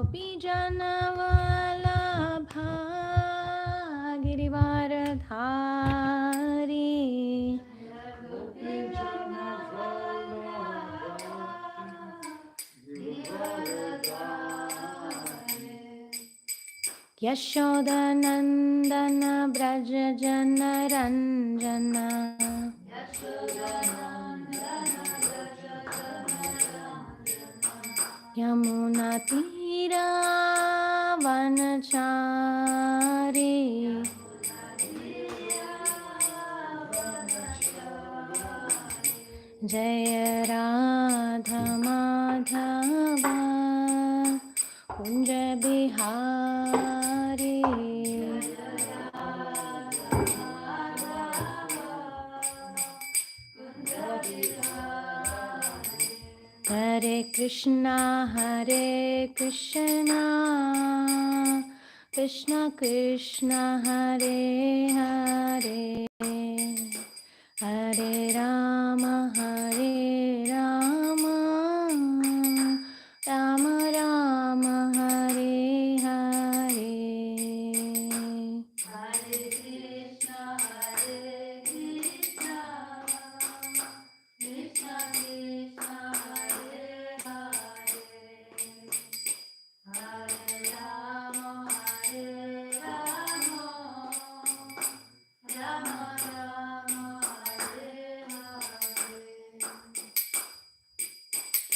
गोपीजनवल्लभा गिरिवरधारी यशोदनन्दन व्रज जनरञ्जन यमुनातीरावनचारी जय राधा माधव कुंज बिहारी हरे कृष्णा कृष्ण कृष्ण हरे हरे हरे राम राम राम हरे हरे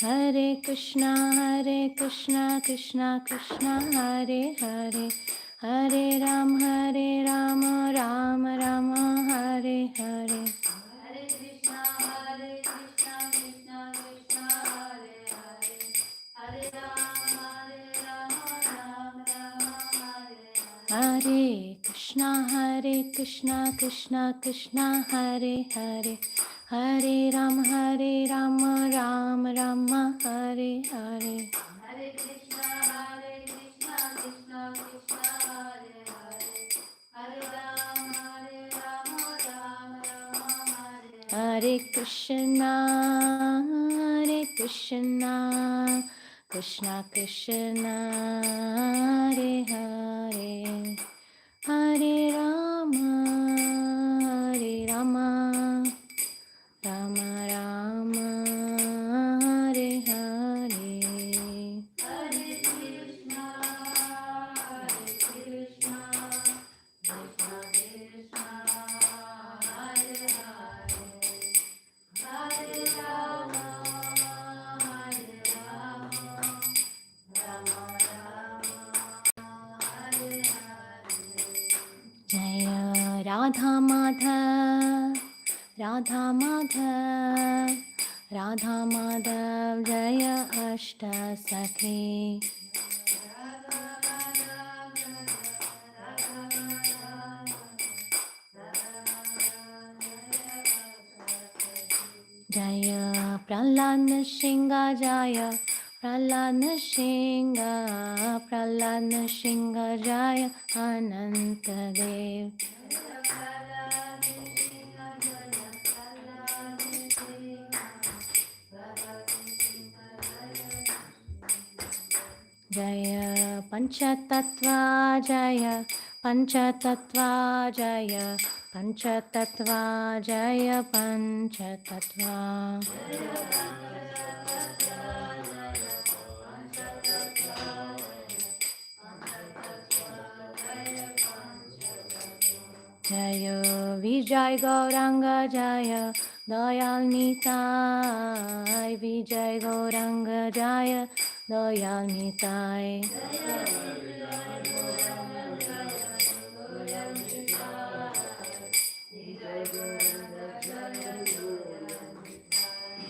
हरे कृष्णा कृष्ण कृष्ण हरे हरे हरे राम राम राम हरे हरे हरे कृष्णा कृष्ण कृष्ण हरे हरे हरे राम राम राम हरे हरे कृष्णा कृष्ण कृष्ण हरे हरे हरे राम राम राम हरे हरे हरे कृष्णा कृष्ण कृष्ण हरे हरे हरे राम राम राम हरे हरे कृष्णा कृष्ण कृष्ण हरे हरे हरे राम राम राम हरे हरे हरे कृष्णा कृष्ण कृष्ण हरे हरे हरे राम राम हरे हरे जय राधा माधव जय अष्ट सखी जय प्रहलाद सिंह जय प्रहलाद सिंह जय अनंत देव जय पंचतत्व जय पंचतत्व जय विजय गौरांग जय दयाल निताय विजय गौरांग जय दयाल निताय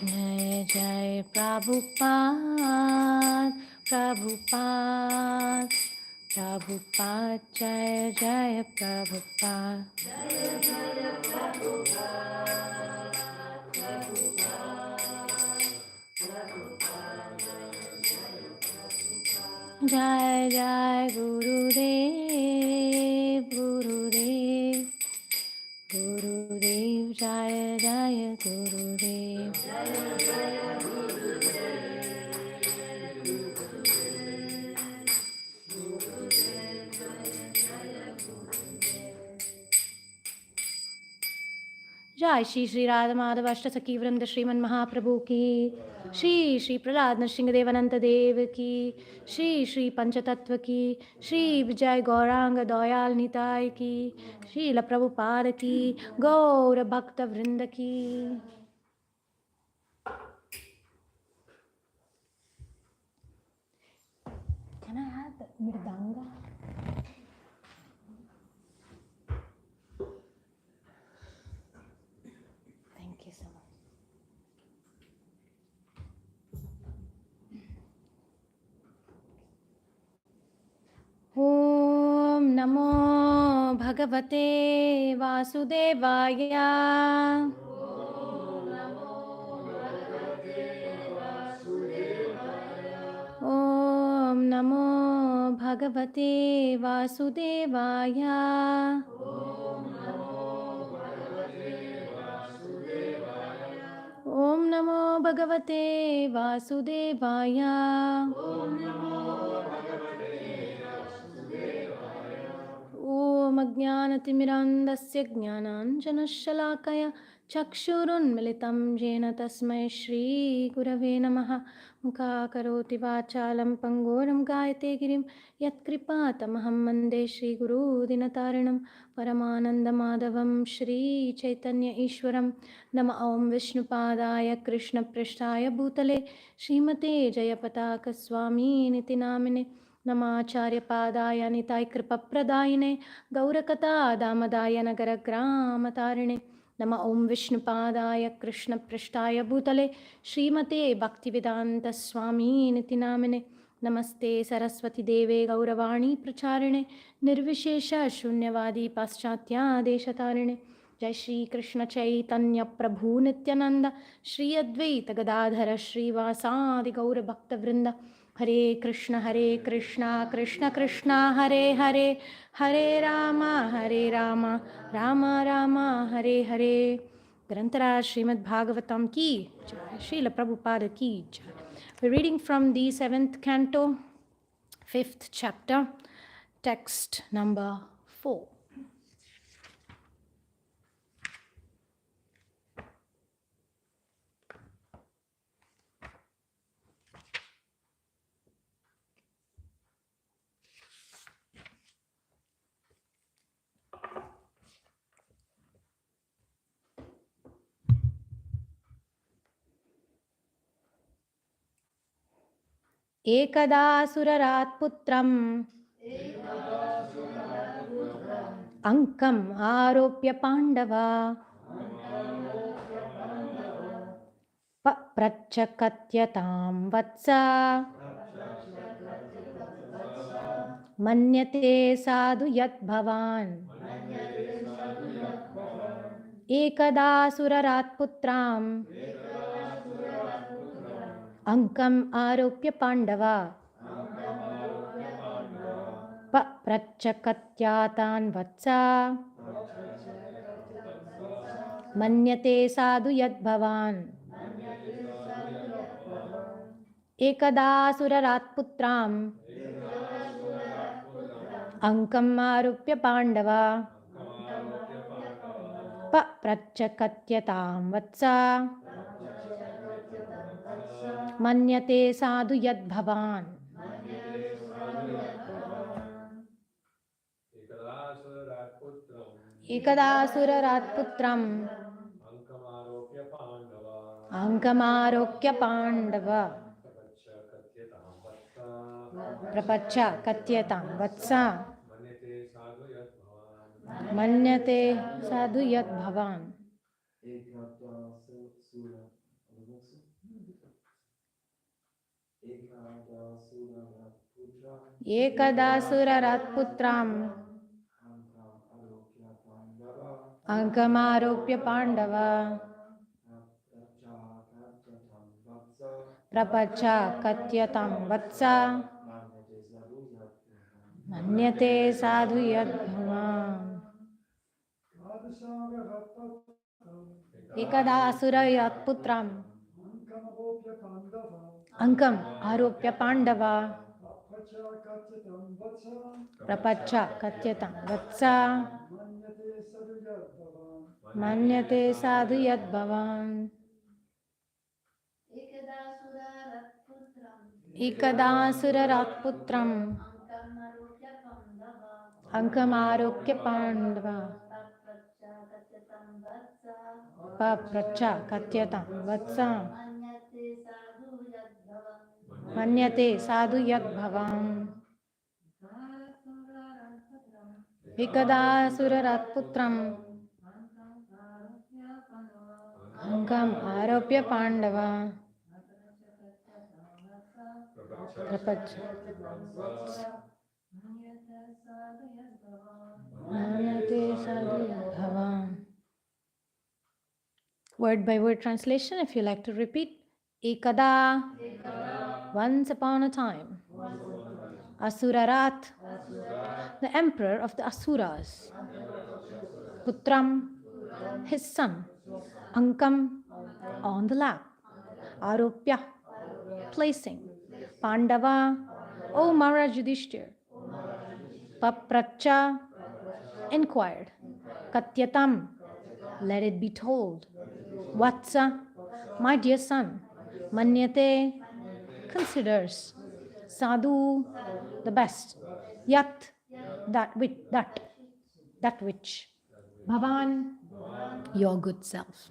जय जय प्रभुपाद जय जय प्रभुपाद जय जय गुरुदेव जय जय गुरुदेव जय श्री श्री राधा माधव अष्ट सखी वृंद श्रीमन महाप्रभु की, श्री श्री प्रहलाद नरसिंह देवानंद देव की, श्री श्री पंचतत्व की, श्री विजय गौरांग दयाल निताय की, श्रील प्रभुपाद की, गौर भक्त वृंद की। Can I have the mridanga? Thank you so much. Om Namo Bhagavate Vasudevaya. Om Namo Bhagavate Vasudevaya. Om Namo Bhagavate Vasudevaya. Om Ajnanatimirandasya Jnananjanashalakaya Chakshurunmilitam Jena Tasmai Shri Gurave Namaha. Mukha Karoti Vachalam Pangoram Gayate Girim Yat Kripatamaham Mande Shri Guru Dinatarinam Paramananda Madhavam Shri Chaitanya Ishwaram. Nama Om Vishnupadaya Krishna Prishtaya Bhutale Srimate Jayapataka Swami Niti Namine Namacharya Padaya Nitai Kripapradaine Gaurakata Damadaya Nagaragramatarine. Nama Om Vishnupadaya Krishna Prishtaya Bhutale Srimate Bhaktivedanta Swami Niti Namine. Namaste Saraswati Deve Gauravani Pracharine Nirvishesha Shunyavadi Paschatya Deshatarine. Jai Shri Krishna Chaitanya Prabhu Nityananda Shri Advaita Gadadhara Shri Vasadi Gaura Bhakta Vrinda. Hare Krishna Krishna Krishna Hare Hare Hare Rama Rama Rama Hare Hare. Grantara Srimad Bhagavatam ki jai, Srila Prabhupada ki jai. We're reading from the 7th canto, 5th chapter, text number 4. Ekada surarat putram ankam aropya pandava prachakatyatam vatsa manyate sadhu yat bhavan. Ekada surarat putram ankam aropya pandava prachakatyatan vatsa manyate sadhu yad bhavan. Ekada surarat putram ankam arupya pandava prachakatyatam vatsa manyate sadhu yad bhavan. Ekada surarat putram ankamarokya pandava prapacha katyatam vatsa manyate sadhu yat bhavan. Ekada surarat putram ankamarokya pandava prapacha katyatam vatsa manyate sadhu yad bhavan. Ekada surarat putram ankam aropya pandava prapacha katyatam vatsa Manyate sadhu yad bhavan. Ikada surarat putram. Ankamarokya pandava. Papracha katyatam vatsa. Manyate sadhu yad bhavan. Ikada surarat putram. Ankam aropya pandava. Word by word translation, if you like to repeat. Ekada, once upon a time. Asurarat, the emperor of the Asuras. Putram, his son. Ankam, on the lap. Aropya, placing. Pandava, O Maharaj Yudhishthir. Papracha, inquired. Katyatam, let it be told. Vatsa, my dear son. Manyate, considers. Sadhu, the best. Yat, that which. Bhavan, your good self.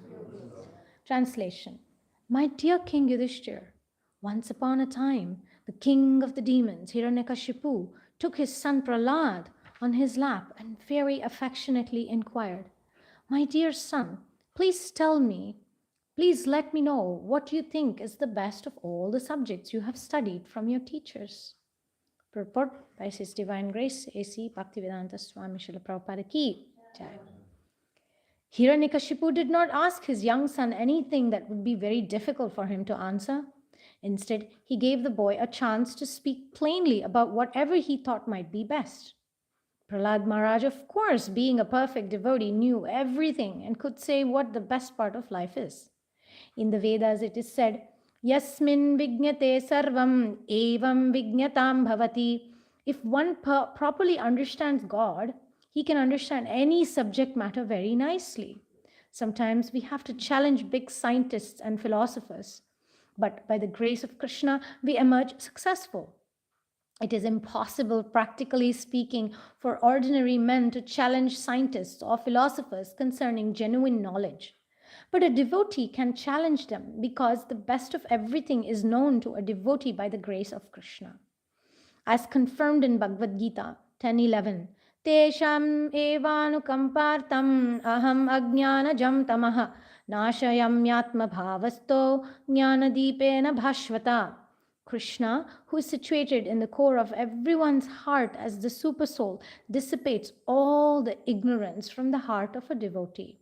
Translation. My dear King Yudhishthir, once upon a time, the king of the demons, Hiranyakashipu, took his son Prahlad on his lap and very affectionately inquired, my dear son, please let me know what you think is the best of all the subjects you have studied from your teachers. Purport by His Divine Grace, A.C. Bhaktivedanta Swami Srila Prabhupada Ki Jai. Hiranyakashipu did not ask his young son anything that would be very difficult for him to answer. Instead, he gave the boy a chance to speak plainly about whatever he thought might be best. Prahlad Maharaj, of course, being a perfect devotee, knew everything and could say what the best part of life is. In the Vedas, it is said, Yasmin vignate sarvam evam vignatam bhavati. If one properly understands God, he can understand any subject matter very nicely. Sometimes we have to challenge big scientists and philosophers, but by the grace of Krishna, we emerge successful. It is impossible, practically speaking, for ordinary men to challenge scientists or philosophers concerning genuine knowledge. But a devotee can challenge them because the best of everything is known to a devotee by the grace of Krishna. As confirmed in Bhagavad Gita 10:11, Tesham evanukampartam aham ajnanajam tamaha nashayamyatma bhavasto jnanadipena bhashvata. Krishna, who is situated in the core of everyone's heart as the supersoul, dissipates all the ignorance from the heart of a devotee.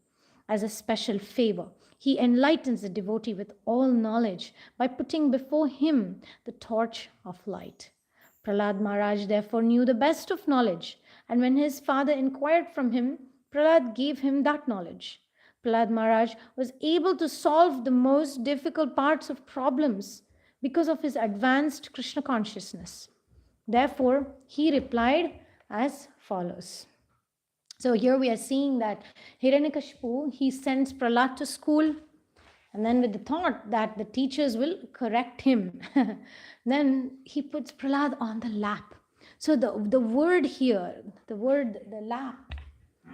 As a special favor, he enlightens the devotee with all knowledge by putting before him the torch of light. Prahlad Maharaj therefore knew the best of knowledge, and when his father inquired from him, Prahlad gave him that knowledge. Prahlad Maharaj was able to solve the most difficult parts of problems because of his advanced Krishna consciousness. Therefore, he replied as follows. So here we are seeing that Hiranyakashipu, he sends Prahlad to school, and then with the thought that the teachers will correct him, then he puts Prahlad on the lap. So the word here, the lap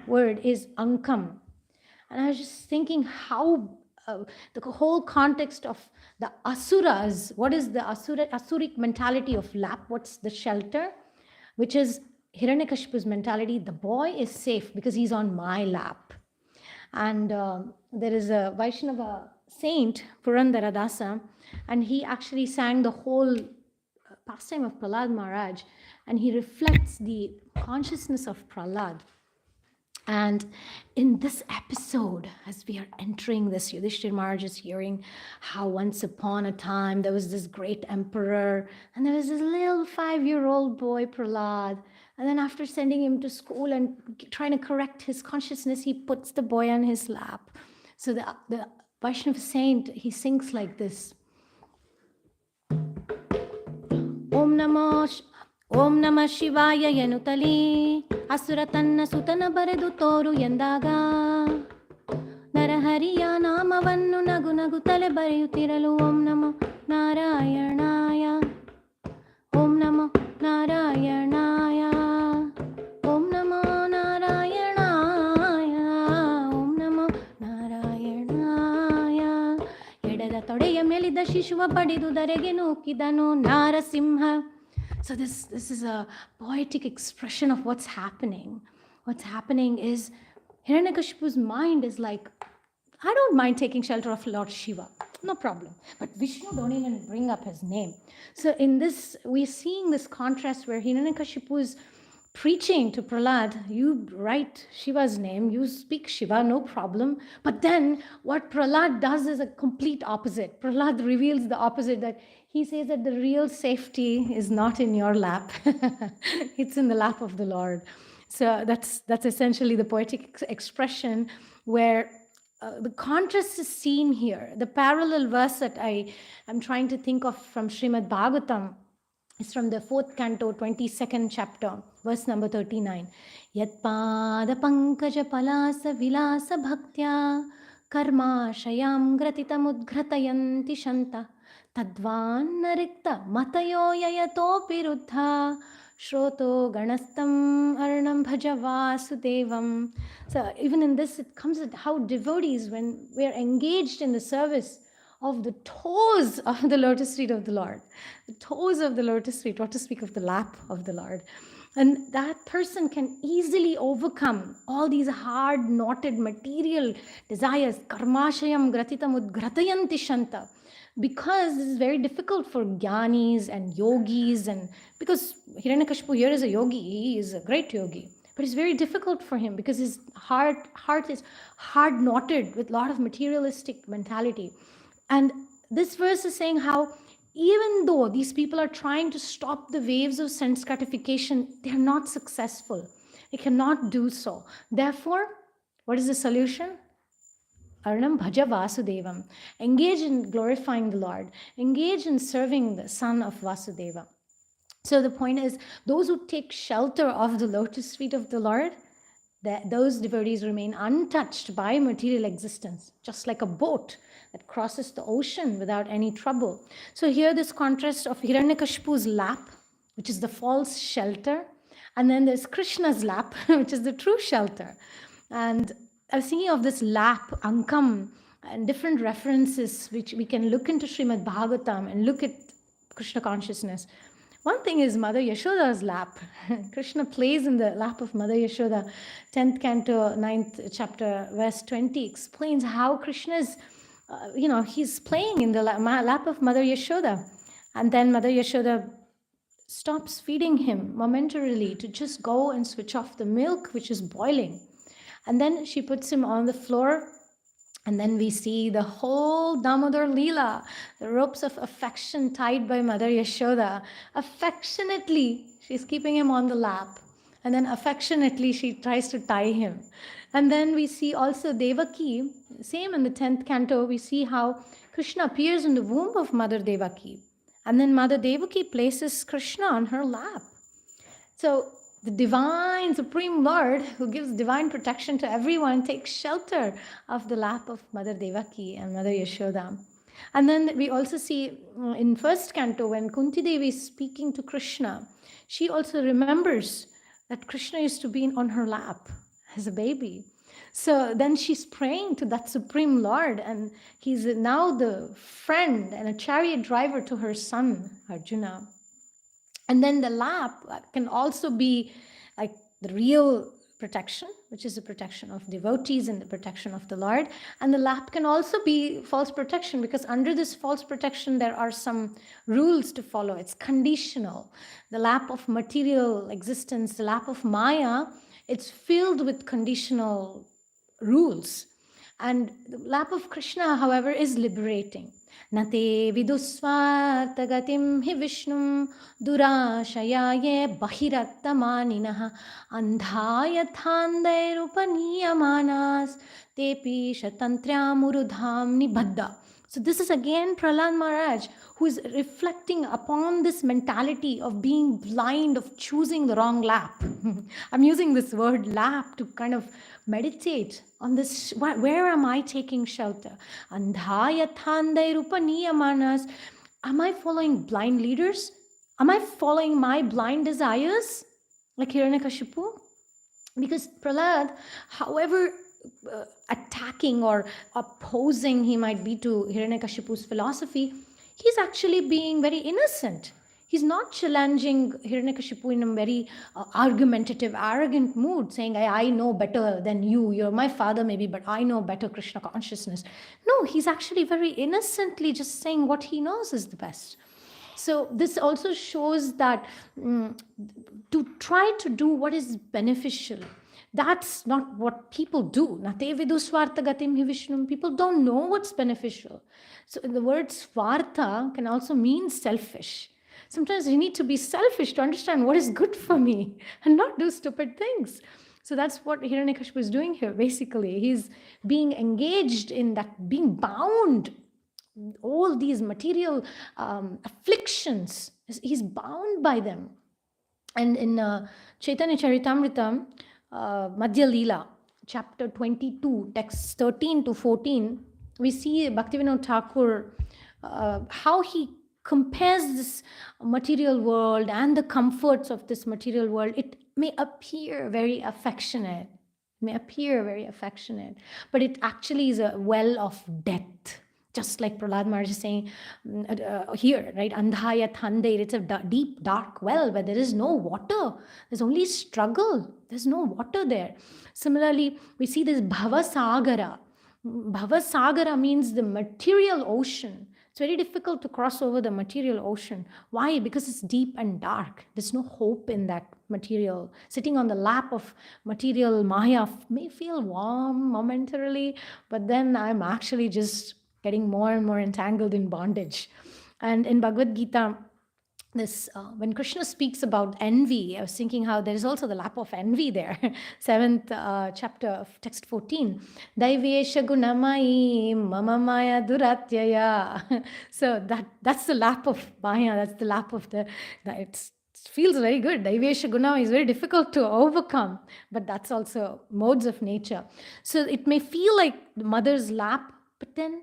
word is ankam. And I was just thinking how the whole context of the asuras, what is the asuric mentality of lap? What's the shelter? Which is Hiranyakashipu's mentality, the boy is safe because he's on my lap. And there is a Vaishnava saint, Purandaradasa, and he actually sang the whole pastime of Prahlad Maharaj, and he reflects the consciousness of Prahlad. And in this episode, as we are entering this, Yudhishthir Maharaj is hearing how once upon a time there was this great emperor, and there was this little 5-year-old boy, Prahlad. And then after sending him to school and trying to correct his consciousness, he puts the boy on his lap. So the Vaishnava saint, he sings like this. Om Namah Shivaya Yanutali Asuratanna Sutana Baredu Toru Yandaga ಬರೆಯುತ್ತಿರಲು ಓಂ ನಮೋ ನಾರಾಯಣಾಯ ಓಂ ನಮೋ ನಾರಾಯಣಾಯ ಓಂ ನಮೋ ನಾರಾಯಣಾಯ ಓಂ ನಮೋ ನಾರಾಯಣಾಯ. ಎಡದ ತೊಡೆಯ ಮೇಲಿದ್ದ ಶಿಶುವ ಪಡೆದು ಧರೆಗೆ ನೂಕಿದನು Narasimha. So this is a poetic expression of what's happening. What's happening is Hiranyakashipu's mind is like, I don't mind taking shelter of Lord Shiva, no problem. But Vishnu don't even bring up his name. So in this, we're seeing this contrast where Hiranyakashipu is preaching to Prahlad, you write Shiva's name, you speak Shiva, no problem. But then what Prahlad does is a complete opposite. Prahlad reveals the opposite, that he says that the real safety is not in your lap. It's in the lap of the Lord. So that's essentially the poetic expression where the contrast is seen here. The parallel verse that I'm trying to think of from Srimad Bhagavatam is from the 4th canto, 22nd chapter, verse number 39. Yat pada pankaja palasa vilasa bhaktya karma shayam gratitam udgratayanti shanta tadvan narikta matayo yayatopi ruddha shroto ganastam arnam bhaja vasudevam. So even in this, it comes at how devotees, when we are engaged in the service of the toes of the lotus feet of the Lord, the toes of the lotus feet, what to speak of the lap of the Lord. And that person can easily overcome all these hard, knotted material desires, karmashayam gratitam udgratayanti shanta, because this is very difficult for jnanis and yogis, and because Hiranyakashipu here is a yogi, he is a great yogi, but it's very difficult for him because his heart is hard knotted with a lot of materialistic mentality. And this verse is saying how even though these people are trying to stop the waves of sense gratification, they are not successful. They cannot do so. Therefore, what is the solution? Arnam bhaja vasudevam. Engage in glorifying the Lord. Engage in serving the son of Vasudeva. So the point is, those who take shelter of the lotus feet of the Lord, those devotees remain untouched by material existence, just like a boat that crosses the ocean without any trouble. So here this contrast of Hiranyakashipu's lap, which is the false shelter, and then there's Krishna's lap, which is the true shelter. And I was thinking of this lap, ankam, and different references which we can look into Srimad Bhagavatam and look at Krishna consciousness. One thing is Mother Yashoda's lap. Krishna plays in the lap of Mother Yashoda. 10th canto, 9th chapter, verse 20 explains how Krishna is, he's playing in the lap of Mother Yashoda. And then Mother Yashoda stops feeding him momentarily to just go and switch off the milk, which is boiling. And then she puts him on the floor. And then we see the whole Damodar Leela, the ropes of affection tied by Mother Yashoda. Affectionately, she's keeping him on the lap. And then affectionately, she tries to tie him. And then we see also Devaki, same in the 10th canto, we see how Krishna appears in the womb of Mother Devaki. And then Mother Devaki places Krishna on her lap. So the divine Supreme Lord, who gives divine protection to everyone, takes shelter of the lap of Mother Devaki and Mother Yashoda. And then we also see in 1st canto, when Kunti Devi is speaking to Krishna, she also remembers that Krishna used to be on her lap as a baby. So then she's praying to that Supreme Lord, and he's now the friend and a chariot driver to her son, Arjuna. And then the lap can also be like the real protection, which is the protection of devotees and the protection of the Lord. And the lap can also be false protection, because under this false protection, there are some rules to follow. It's conditional. The lap of material existence, the lap of Maya, it's filled with conditional rules. And the lap of Krishna, however, is liberating. Nate vidusvartagatim hi vishnum durashayaye bahirattamaninaha andhayathandairupaniyamanas tepi shatantriyamurudham nibadda. So this is again Prahlad Maharaj, who is reflecting upon this mentality of being blind, of choosing the wrong lap. I'm using this word lap to kind of meditate on this. Where am I taking shelter? Andhaya thandai rupaniyamanas. Am I following blind leaders? Am I following my blind desires? Like Hiranyakashipu? Because Prahlad, however attacking or opposing he might be to Hiranyakashipu's philosophy, he's actually being very innocent. He's not challenging Hiranyakashipu in a very argumentative, arrogant mood, saying, I know better than you. You're my father maybe, but I know better Krishna consciousness. No, he's actually very innocently just saying what he knows is the best. So this also shows that to try to do what is beneficial, that's not what people do. Nate vidu swartha gatim hi vishnum. People don't know what's beneficial. So the word swartha can also mean selfish. Sometimes you need to be selfish to understand what is good for me and not do stupid things. So that's what Hiranyakashipu is doing here, basically. He's being engaged in that, being bound. All these material afflictions, he's bound by them. And in Chaitanya Charitamrita, Madhya Leela, chapter 22, texts 13 to 14, we see Bhaktivinoda Thakur, how he compares this material world and the comforts of this material world. It may appear very affectionate, but it actually is a well of death. Just like Prahlad Maharaj is saying here, right? Andhaya thandeir, it's a deep, dark well where there is no water. There's only struggle. There's no water there. Similarly, we see this Bhavasagara. Bhavasagara means the material ocean. It's very difficult to cross over the material ocean. Why? Because it's deep and dark. There's no hope in that material. Sitting on the lap of material Maya may feel warm momentarily, but then I'm actually just getting more and more entangled in bondage. And in Bhagavad Gita, this when Krishna speaks about envy, I was thinking how there is also the lap of envy there. 7th chapter of text 14. Daivesha gunamai mama maya duratyaya. So that's the lap of Maya. That's the lap of it feels very good. Daivesha guna is very difficult to overcome, but that's also modes of nature. So it may feel like the mother's lap, but then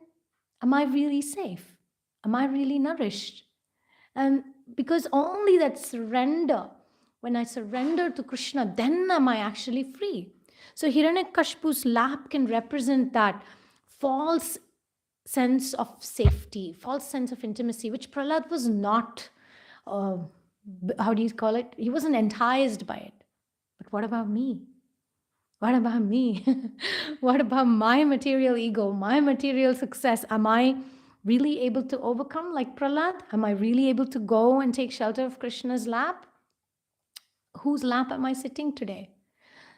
am I really safe? Am I really nourished? And because only that surrender, when I surrender to Krishna, then am I actually free. So Hiranyakashipu's lap can represent that false sense of safety, false sense of intimacy, which Prahlad was not, how do you call it? He wasn't enticed by it. But what about me? What about me? What about my material ego, my material success? Am I really able to overcome like Prahlad? Am I really able to go and take shelter of Krishna's lap? Whose lap am I sitting today?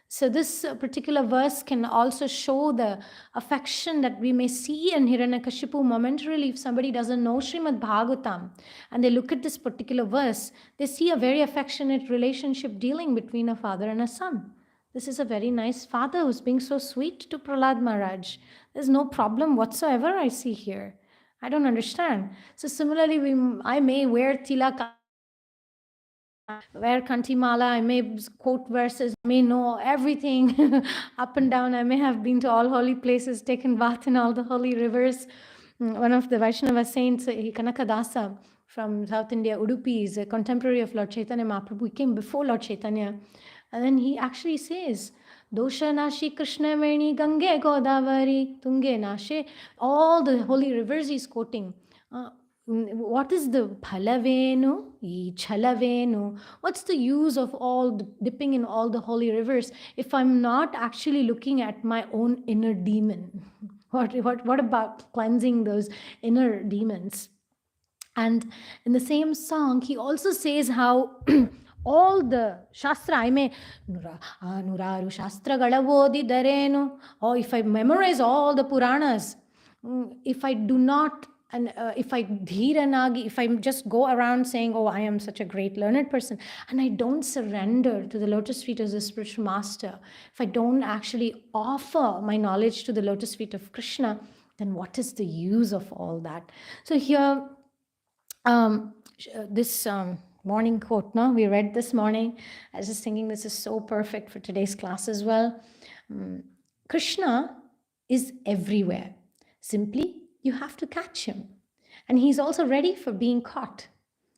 So this particular verse can also show the affection that we may see in Hiranyakashipu momentarily. If somebody doesn't know Srimad Bhagavatam and they look at this particular verse, they see a very affectionate relationship dealing between a father and a son. This is a very nice father who's being so sweet to Prahlad Maharaj. There's no problem whatsoever I see here. I don't understand. So similarly, I may wear tilak, wear kantimala, I may quote verses, I may know everything up and down. I may have been to all holy places, taken bath in all the holy rivers. One of the Vaishnava saints, Kanakadasa from South India, Udupi, is a contemporary of Lord Chaitanya Mahaprabhu. He came before Lord Chaitanya. And then he actually says, Dosha Nashi Krishna Veni Gange Godavari Tunge Nashe. All the holy rivers he's quoting. What is the Phalavenu, Chalavenu? What's the use of dipping in all the holy rivers if I'm not actually looking at my own inner demon? What about cleansing those inner demons? And in the same song, he also says how all the Shastra, I may Nuraru Shastra Galavodidarenu, or if I memorize all the Puranas, if I do not, and if I dhiranagi, if I just go around saying, oh, I am such a great learned person, and I don't surrender to the lotus feet of the spiritual master, if I don't actually offer my knowledge to the lotus feet of Krishna, then what is the use of all that? So here, this morning quote, no, we read this morning. I was just thinking this is so perfect for today's class as well. Krishna is everywhere. Simply, you have to catch him. And he's also ready for being caught.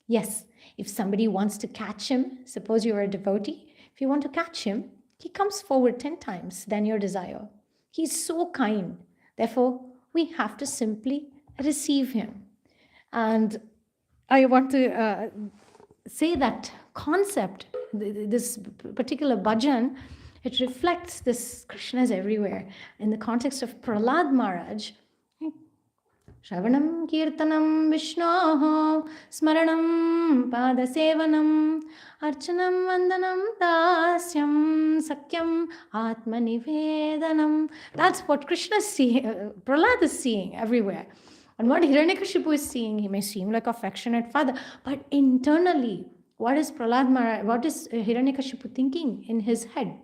Yes, if somebody wants to catch him, suppose you're a devotee, if you want to catch him, he comes forward 10 times than your desire. He's so kind. Therefore, we have to simply receive him. And I want to say that concept, this particular bhajan, it reflects this Krishna is everywhere. In the context of Prahlad Maharaj, Shravanam Kirtanam Vishnoho Smaranam Padasevanam Archanam Vandanam Dasyam Sakyam Atmanivedanam. That's what Krishna is seeing, Prahlad is seeing everywhere. And what Hiranyakashipu is seeing, he may seem like affectionate father, but internally, what is Prahlad Maharaj, what is Hiranyakashipu thinking in his head?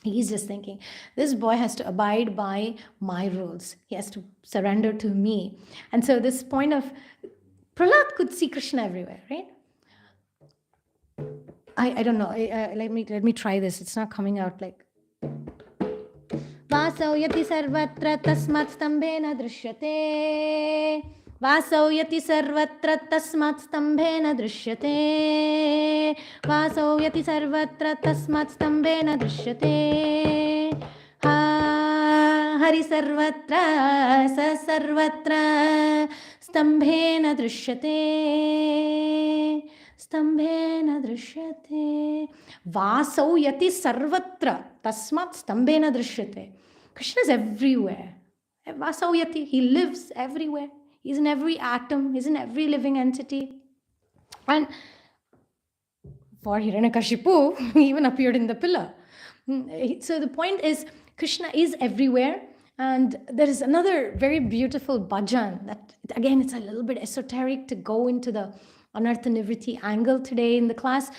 He's just thinking, this boy has to abide by my rules. He has to surrender to me. And so this point of, Prahlad could see Krishna everywhere, right? I don't know. Let me try this. It's not coming out like. Vasau yati sarvatra tasmat stambhena drishyate. Vasau yati sarvatra tasmat stambhena drishyate. Vasau yati sarvatra tasmat stambhena drishyate. Hari sarvatra sa sarvatra stambhena drishyate. Stambhena drishyate. Vasau yati sarvatra tasmat stambhena drishyate. Krishna is everywhere. Vasau yati, he lives everywhere. He's in every atom. He's in every living entity. And for Hiranyakashipu, he even appeared in the pillar. So the point is, Krishna is everywhere. And there is another very beautiful bhajan that, again, it's a little bit esoteric to go into the Anartha Nivriti angle today in the class.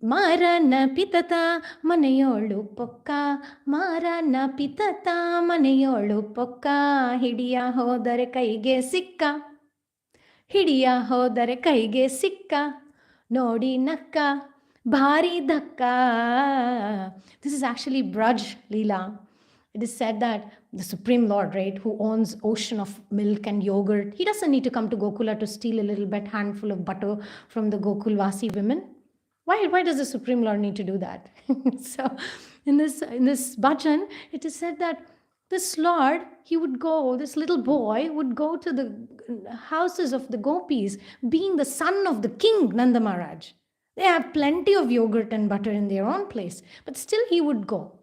Marana pitata manayolu pokka, Marana pitata manayolu pokka, Hidiya hodare kaige sikka, Hidiya hodare kaige sikka, Nodi nakka, bhari dhakka. This is actually Braj Leela. It is said that the Supreme Lord, right, who owns ocean of milk and yogurt, he doesn't need to come to Gokula to steal a little bit handful of butter from the Gokulvasi women. Why does the Supreme Lord need to do that? So in this bhajan, it is said that this Lord, this little boy would go to the houses of the gopis, being the son of the king, Nanda Maharaj. They have plenty of yogurt and butter in their own place, but still he would go.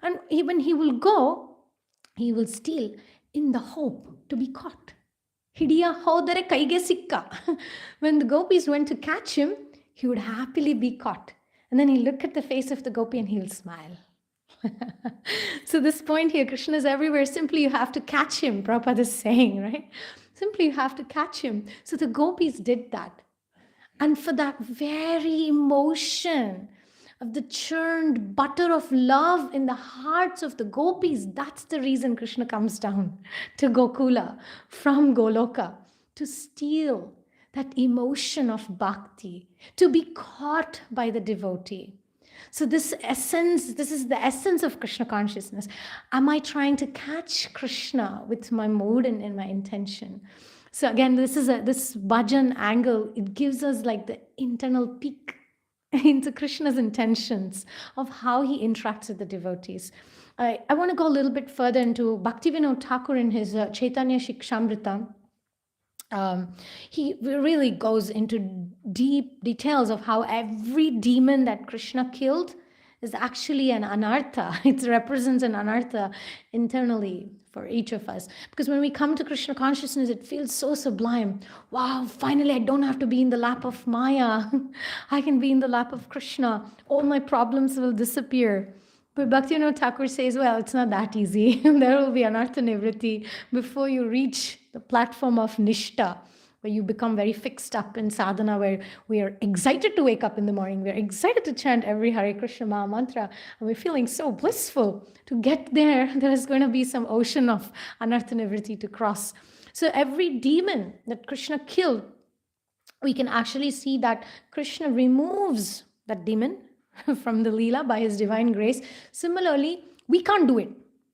And when he will go, he will steal in the hope to be caught. Hidiya hodare kaige sikka. When the gopis went to catch him, he would happily be caught. And then he'll look at the face of the gopi and he'll smile. So this point here, Krishna is everywhere. Simply you have to catch him, Prabhupada is saying, right? Simply you have to catch him. So the gopis did that. And for that very emotion of the churned butter of love in the hearts of the gopis, that's the reason Krishna comes down to Gokula from Goloka, to steal that emotion of bhakti, to be caught by the devotee. So this is the essence of Krishna consciousness. Am I trying to catch Krishna with my mood and in my intention? So again, this bhajan angle, it gives us like the internal peek into Krishna's intentions of how he interacts with the devotees. I want to go a little bit further into Bhaktivinoda Thakur in his Chaitanya Shikshamrita. He really goes into deep details of how every demon that Krishna killed is actually an anartha. It represents an anartha internally for each of us. Because when we come to Krishna consciousness, it feels so sublime. Wow, finally I don't have to be in the lap of Maya. I can be in the lap of Krishna. All my problems will disappear. But Bhaktivinoda Thakur says, well, it's not that easy. There will be anartha nivriti before you reach the platform of nishta, where you become very fixed up in sadhana, where we are excited to wake up in the morning, we're excited to chant every Hare Krishna Maha Mantra, and we're feeling so blissful. To get there, there is going to be some ocean of anartha nivritti to cross. So every demon that Krishna killed, we can actually see that Krishna removes that demon from the Leela by his divine grace. Similarly, we can't do it.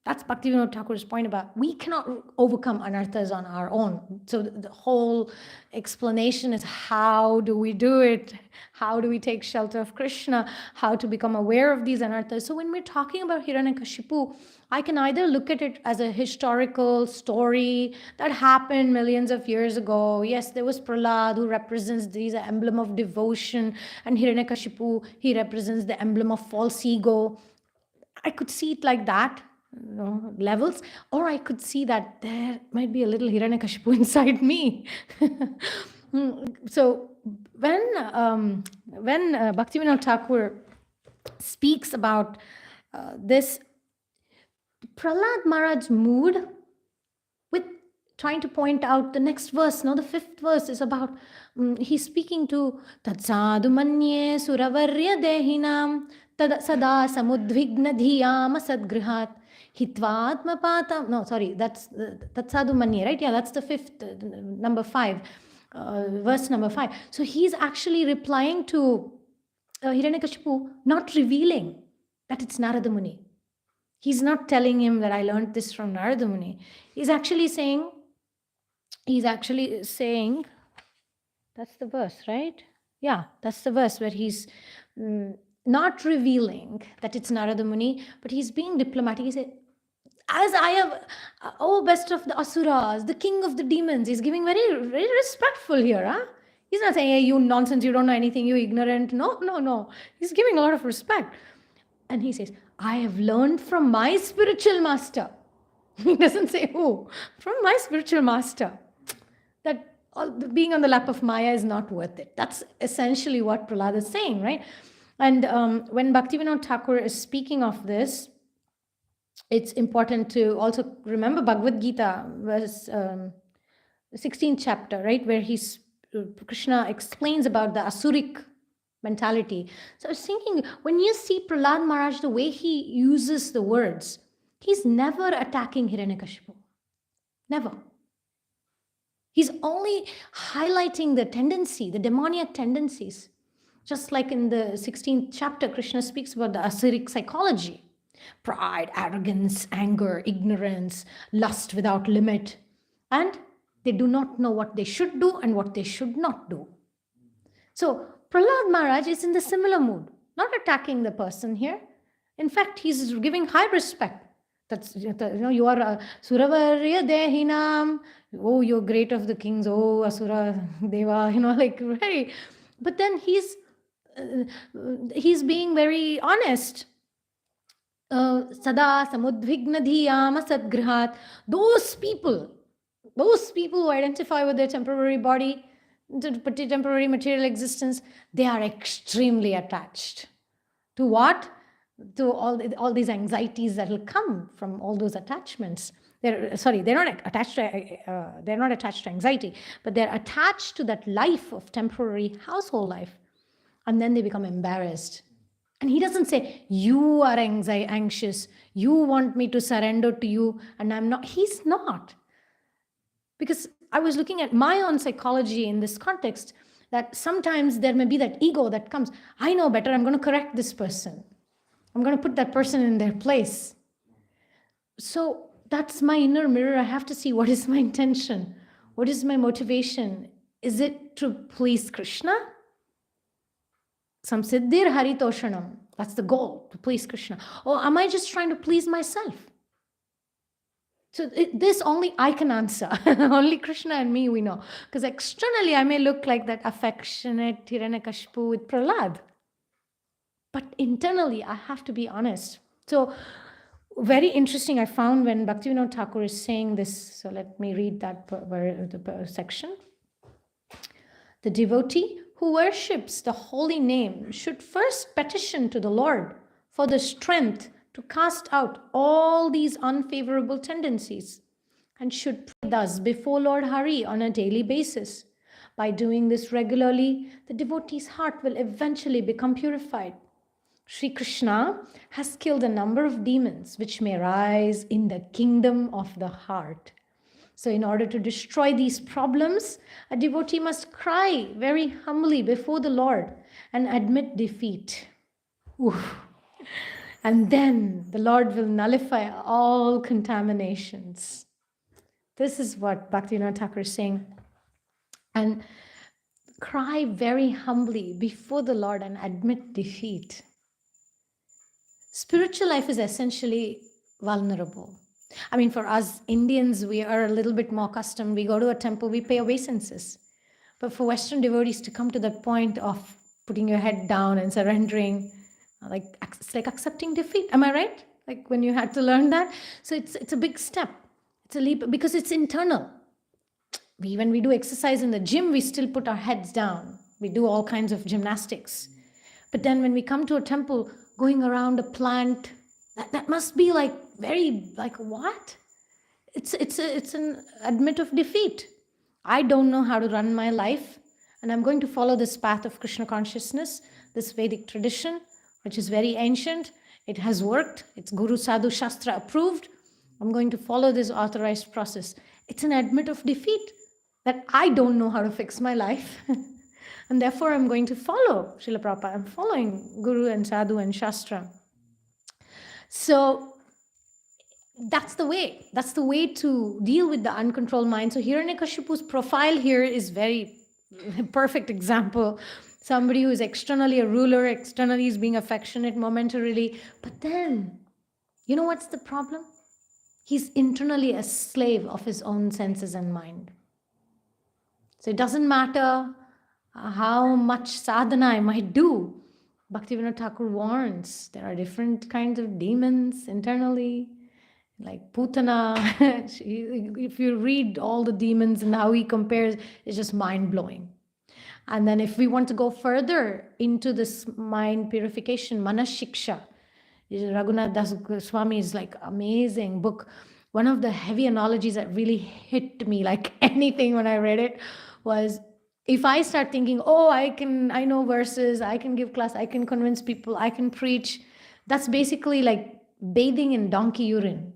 That's Bhaktivinoda Thakur's point about we cannot overcome anarthas on our own. So the whole explanation is how do we do it? How do we take shelter of Krishna? How to become aware of these anarthas? So when we're talking about Hiranyakashipu, I can either look at it as a historical story that happened millions of years ago. Yes, there was Prahlad who represents these emblem of devotion, and Hiranyakashipu, he represents the emblem of false ego. I could see it like that, levels, or I could see that there might be a little Hiranyakashipu inside me. So when Bhaktivinoda Thakur speaks about this Prahlad Maharaj's mood with trying to point out the next verse, the fifth verse is about, he's speaking to Tatsadu Manye Suravarya Dehinam Tada Sada Samudvigna Dhiyam Sadgrihat Hitvatma Patam. No, sorry, that's Tatsadu Manye, right? Yeah, that's the fifth, number 5, verse number 5. So he's actually replying to Hiranyakashipu, not revealing that it's Narada Muni. He's not telling him that I learned this from Narada Muni. He's actually saying, that's the verse, right? Yeah, that's the verse where he's not revealing that it's Narada Muni, but he's being diplomatic. He said, as I have, best of the asuras, the king of the demons. He's giving very, very respectful here. Huh? He's not saying, hey, you nonsense, you don't know anything, you ignorant. No. He's giving a lot of respect. And he says, I have learned from my spiritual master. He doesn't say who. From my spiritual master. That being on the lap of Maya is not worth it. That's essentially what Prahlad is saying, right? And when Bhaktivinoda Thakur is speaking of this, it's important to also remember Bhagavad Gita, verse 16th chapter, right? Where Krishna explains about the Asuric mentality. So I was thinking, when you see Prahlad Maharaj, the way he uses the words, he's never attacking Hiranyakashipu. Never. He's only highlighting the tendency, the demoniac tendencies. Just like in the 16th chapter, Krishna speaks about the Asuric psychology. Pride, arrogance, anger, ignorance, lust without limit. And they do not know what they should do and what they should not do. So Prahlad Maharaj is in the similar mood, not attacking the person here. In fact, he's giving high respect. That's, you are a Suravarya Dehinam. Oh, you're great of the kings. Oh, Asura Deva, very. But then he's being very honest. Sada Samudvigna Dhiyam Sadgrihat. Those people who identify with their temporary body, temporary material existence, they are extremely attached to what? To all these anxieties that will come from all those attachments. They're not attached to anxiety, but they're attached to that life of temporary household life, and then they become embarrassed. And he doesn't say, you are anxious, you want me to surrender to you, and I'm not. He's not. Because I was looking at my own psychology in this context, that sometimes there may be that ego that comes, I know better, I'm going to correct this person. I'm going to put that person in their place. So that's my inner mirror. I have to see, what is my intention? What is my motivation? Is it to please Krishna? Samsiddhir haritoshanam. That's the goal, to please Krishna. Or am I just trying to please myself? So this only I can answer. Only Krishna and me we know. Because externally I may look like that affectionate Hiranyakashipu with Prahlad. But internally I have to be honest. So very interesting I found when Bhaktivinoda Thakur is saying this. So let me read that section. The devotee who worships the holy name should first petition to the Lord for the strength to cast out all these unfavorable tendencies, and should pray thus before Lord Hari on a daily basis. By doing this regularly, the devotee's heart will eventually become purified. Sri Krishna has killed a number of demons which may rise in the kingdom of the heart. So in order to destroy these problems, a devotee must cry very humbly before the Lord and admit defeat. Oof. And then the Lord will nullify all contaminations. This is what Bhaktivinoda Thakur is saying. And cry very humbly before the Lord and admit defeat. Spiritual life is essentially vulnerable. I mean, for us Indians, we are a little bit more accustomed. We go to a temple, we pay obeisances. But for Western devotees to come to that point of putting your head down and surrendering, it's like accepting defeat. Am I right? Like when you had to learn that? So it's a big step. It's a leap because it's internal. When we do exercise in the gym, we still put our heads down. We do all kinds of gymnastics. But then when we come to a temple, going around a plant, that must be like very, like what? It's an admit of defeat. I don't know how to run my life, and I'm going to follow this path of Krishna consciousness, this Vedic tradition, which is very ancient. It has worked. It's Guru Sadhu Shastra approved. I'm going to follow this authorized process. It's an admit of defeat that I don't know how to fix my life. And therefore, I'm going to follow Srila Prabhupada. I'm following Guru and Sadhu and Shastra. So that's the way. That's the way to deal with the uncontrolled mind. So Hiranyakashipu's profile here is very perfect example. Somebody who is externally a ruler, externally is being affectionate momentarily. But then, you know what's the problem? He's internally a slave of his own senses and mind. So it doesn't matter how much sadhana I might do. Bhaktivinoda Thakur warns there are different kinds of demons internally, like Putana. If you read all the demons and how he compares, it's just mind-blowing. And then if we want to go further into this mind purification, Manashiksha, Raghunath Das Goswami's like amazing book. One of the heavy analogies that really hit me like anything when I read it was, if I start thinking, oh, I know verses, I can give class, I can convince people, I can preach, that's basically like bathing in donkey urine.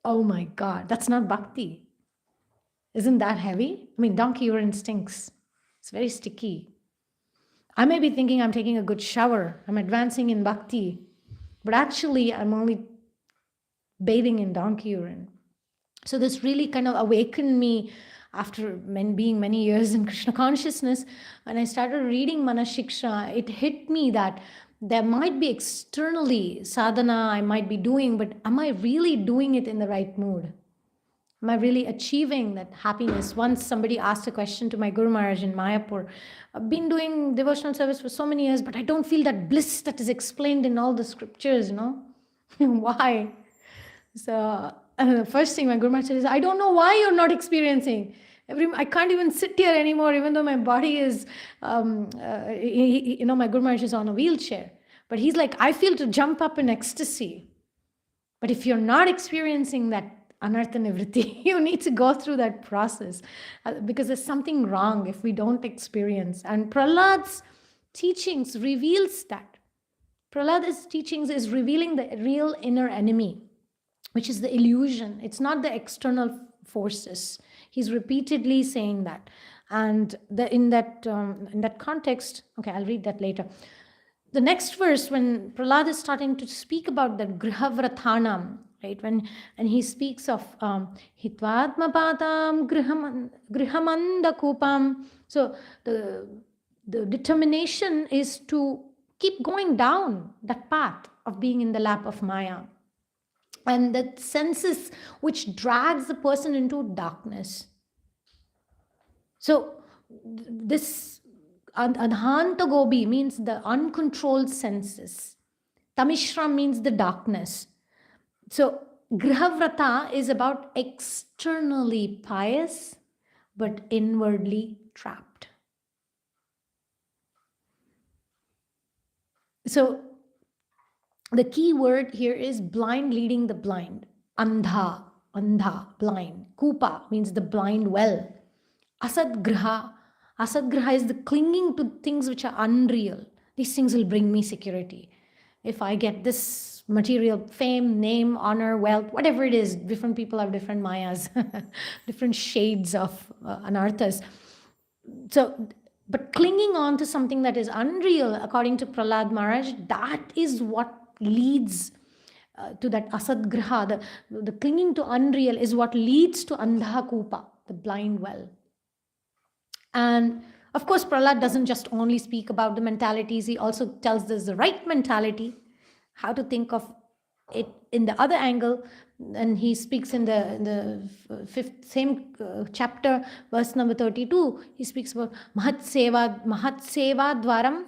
Oh my God, that's not bhakti. Isn't that heavy? I mean, donkey urine stinks. It's very sticky. I may be thinking I'm taking a good shower, I'm advancing in bhakti, but actually I'm only bathing in donkey urine. So this really kind of awakened me after being many years in Krishna consciousness. When I started reading Manashiksha, it hit me that there might be externally sadhana I might be doing, but am I really doing it in the right mood? Am I really achieving that happiness? Once somebody asked a question to my Guru Maharaj in Mayapur. I've been doing devotional service for so many years, but I don't feel that bliss that is explained in all the scriptures, Why? So the first thing my Guru Maharaj said is, I don't know why you're not experiencing. I can't even sit here anymore, even though my body is, my Guru Maharaj is on a wheelchair. But he's like, I feel to jump up in ecstasy. But if you're not experiencing that anartha nivritti, you need to go through that process because there's something wrong if we don't experience. And Prahlad's teachings reveals that. Prahlad's teachings is revealing the real inner enemy, which is the illusion. It's not the external forces. He's repeatedly saying that. And in that context, okay, I'll read that later. The next verse, when Prahlad is starting to speak about the grihavrathanam, right? And he speaks of hitvatmapadam grihamanda kupam. So the determination is to keep going down that path of being in the lap of Maya. And that senses which drags the person into darkness. So this adhanta gobi means the uncontrolled senses. Tamishram means the darkness. So grihavrata is about externally pious but inwardly trapped. So the key word here is blind leading the blind. Andha, blind. Kupa means the blind well. Asadgraha. Asadgraha is the clinging to things which are unreal. These things will bring me security. If I get this material, fame, name, honor, wealth, whatever it is, different people have different mayas, different shades of anarthas. So, but clinging on to something that is unreal, according to Prahlad Maharaj, that is what leads to that asadgraha. The clinging to unreal is what leads to andhakupa, the blind well. And of course, Prahlad doesn't just only speak about the mentalities, he also tells us the right mentality, how to think of it in the other angle. And he speaks in the same chapter, verse number 32, he speaks about Mahat Seva Dwaram.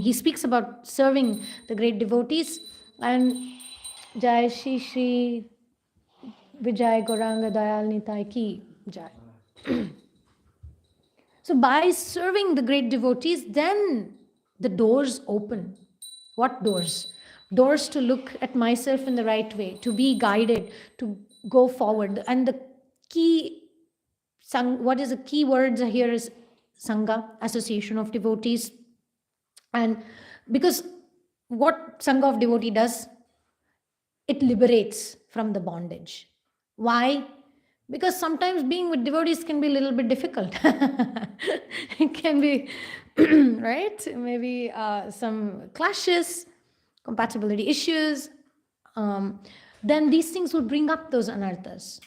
He speaks about serving the great devotees. And Jai Shri Shri Vijay Gauranga Dayal Nitai Ki Jai. So by serving the great devotees, then the doors open. What doors? Doors to look at myself in the right way, to be guided, to go forward. And the key, what is the key words here is Sangha, association of devotees. And because what Sangha of devotee does, it liberates from the bondage. Why? Because sometimes being with devotees can be a little bit difficult. It can be, right? Maybe some clashes, compatibility issues. Then these things will bring up those anarthas.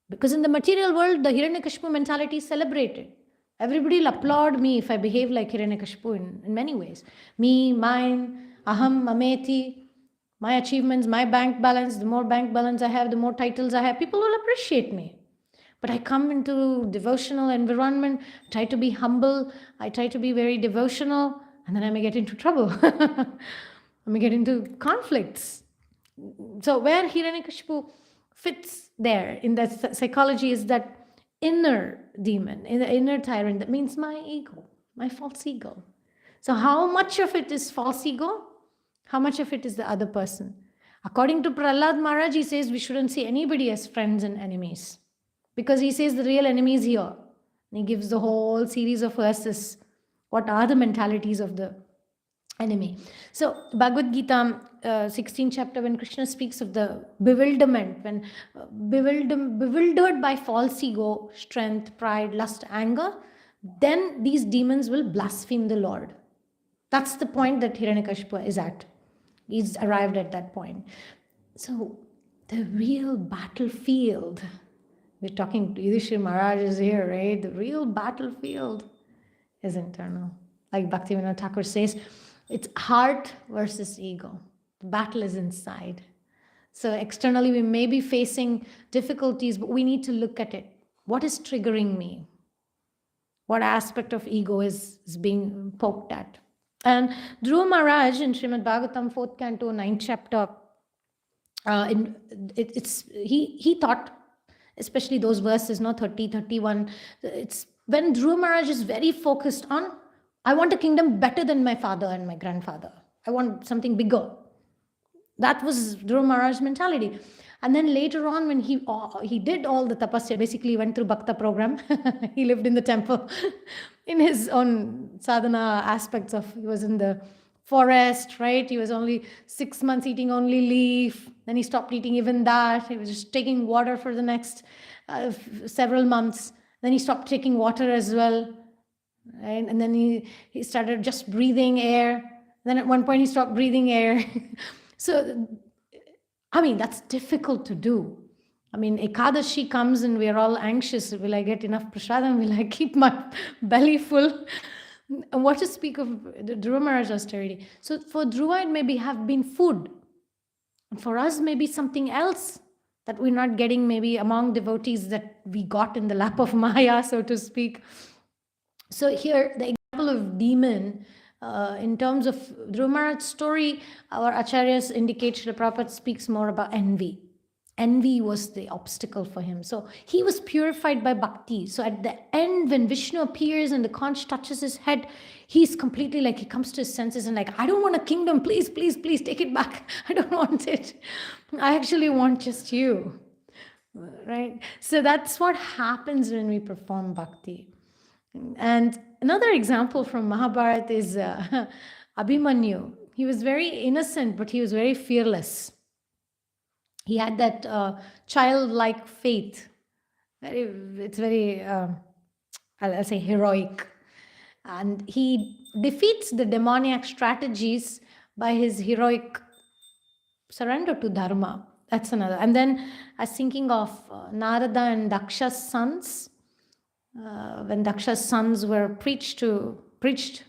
Because in the material world, the Hiranyakashipu mentality is celebrated. Everybody will applaud me if I behave like Hiranyakashipu in many ways. Me, mine, aham, mameti, my achievements, my bank balance, the more bank balance I have, the more titles I have, people will appreciate me. But I come into devotional environment, try to be humble, I try to be very devotional, and then I may get into trouble. I may get into conflicts. So where Hiranyakashipu fits there in that psychology is that inner demon, in the inner tyrant, that means my ego, my false ego. So how much of it is false ego? How much of it is the other person? According to Prahlad Maharaj, he says we shouldn't see anybody as friends and enemies. Because he says the real enemy is here. And he gives the whole series of verses. What are the mentalities of the enemy? So Bhagavad Gita, 16th chapter, when Krishna speaks of the bewilderment, when bewildered by false ego, strength, pride, lust, anger, then these demons will blaspheme the Lord. That's the point that Hiranyakashipu is at. He's arrived at that point. So the real battlefield, we're talking to Yudhishthira Maharaj is here, right? The real battlefield is internal. Like Bhaktivinoda Thakur says, it's heart versus ego. The battle is inside. So externally we may be facing difficulties, but we need to look at it. What is triggering me? What aspect of ego is being poked at? And Dhruva Maharaj in Srimad Bhagavatam, 4th canto, 9th chapter, he thought, especially those verses, 30, 31, it's when Dhruva Maharaj is very focused on, I want a kingdom better than my father and my grandfather. I want something bigger. That was Dhruva Maharaj's mentality. And then later on, when he did all the tapasya, basically went through Bhakta program. He lived in the temple in his own sadhana aspects of, he was in the forest, right? He was only 6 months eating only leaf. Then he stopped eating even that. He was just taking water for the next several months. Then he stopped taking water as well. Right? And then he started just breathing air. Then at one point he stopped breathing air. So, that's difficult to do. Ekadashi comes and we're all anxious. Will I get enough prasadam? Will I keep my belly full? And what to speak of the Dhruva Maharaj austerity? So for Dhruva, it maybe have been food. And for us, maybe something else that we're not getting maybe among devotees that we got in the lap of Maya, so to speak. So here, the example of demon, in terms of Dhruva Maharaj's story, our acharyas indicate Srila Prabhupada speaks more about envy. Envy was the obstacle for him. So he was purified by bhakti. So at the end, when Vishnu appears and the conch touches his head, he's completely he comes to his senses and I don't want a kingdom. Please, please, please take it back. I don't want it. I actually want just you. right? So that's what happens when we perform bhakti. And another example from Mahabharata is Abhimanyu. He was very innocent, but he was very fearless. He had that childlike faith. It's very, I'll say, heroic. And he defeats the demoniac strategies by his heroic surrender to dharma. That's another. And then I was thinking of Narada and Daksha's sons. When Daksha's sons were preached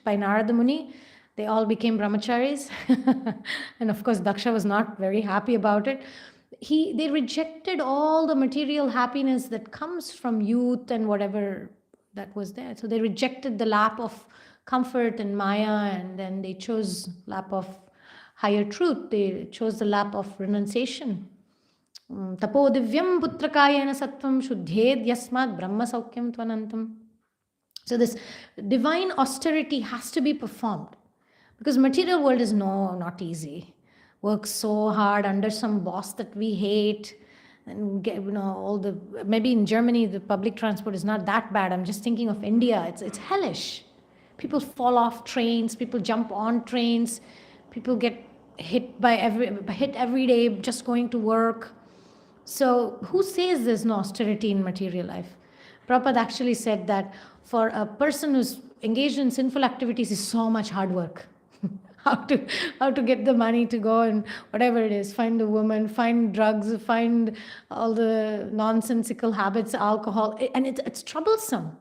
by Narada Muni, they all became brahmacharis. And of course, Daksha was not very happy about it. They rejected all the material happiness that comes from youth and whatever that was there. So they rejected the lap of comfort and Maya, and then they chose lap of higher truth. They chose the lap of renunciation. Tapo divyam putrakayena sattvam shuddhed yasmat brahma saukyam tvanantam. So this divine austerity has to be performed, because material world is not easy. Work so hard under some boss that we hate, and get, maybe in Germany the public transport is not that bad. I'm just thinking of India. It's hellish. People fall off trains, people jump on trains, people get hit every day just going to work. So who says there's no austerity in material life? Prabhupada actually said that for a person who's engaged in sinful activities is so much hard work. how to get the money to go and whatever it is, find the woman, find drugs, find all the nonsensical habits, alcohol, and it's troublesome.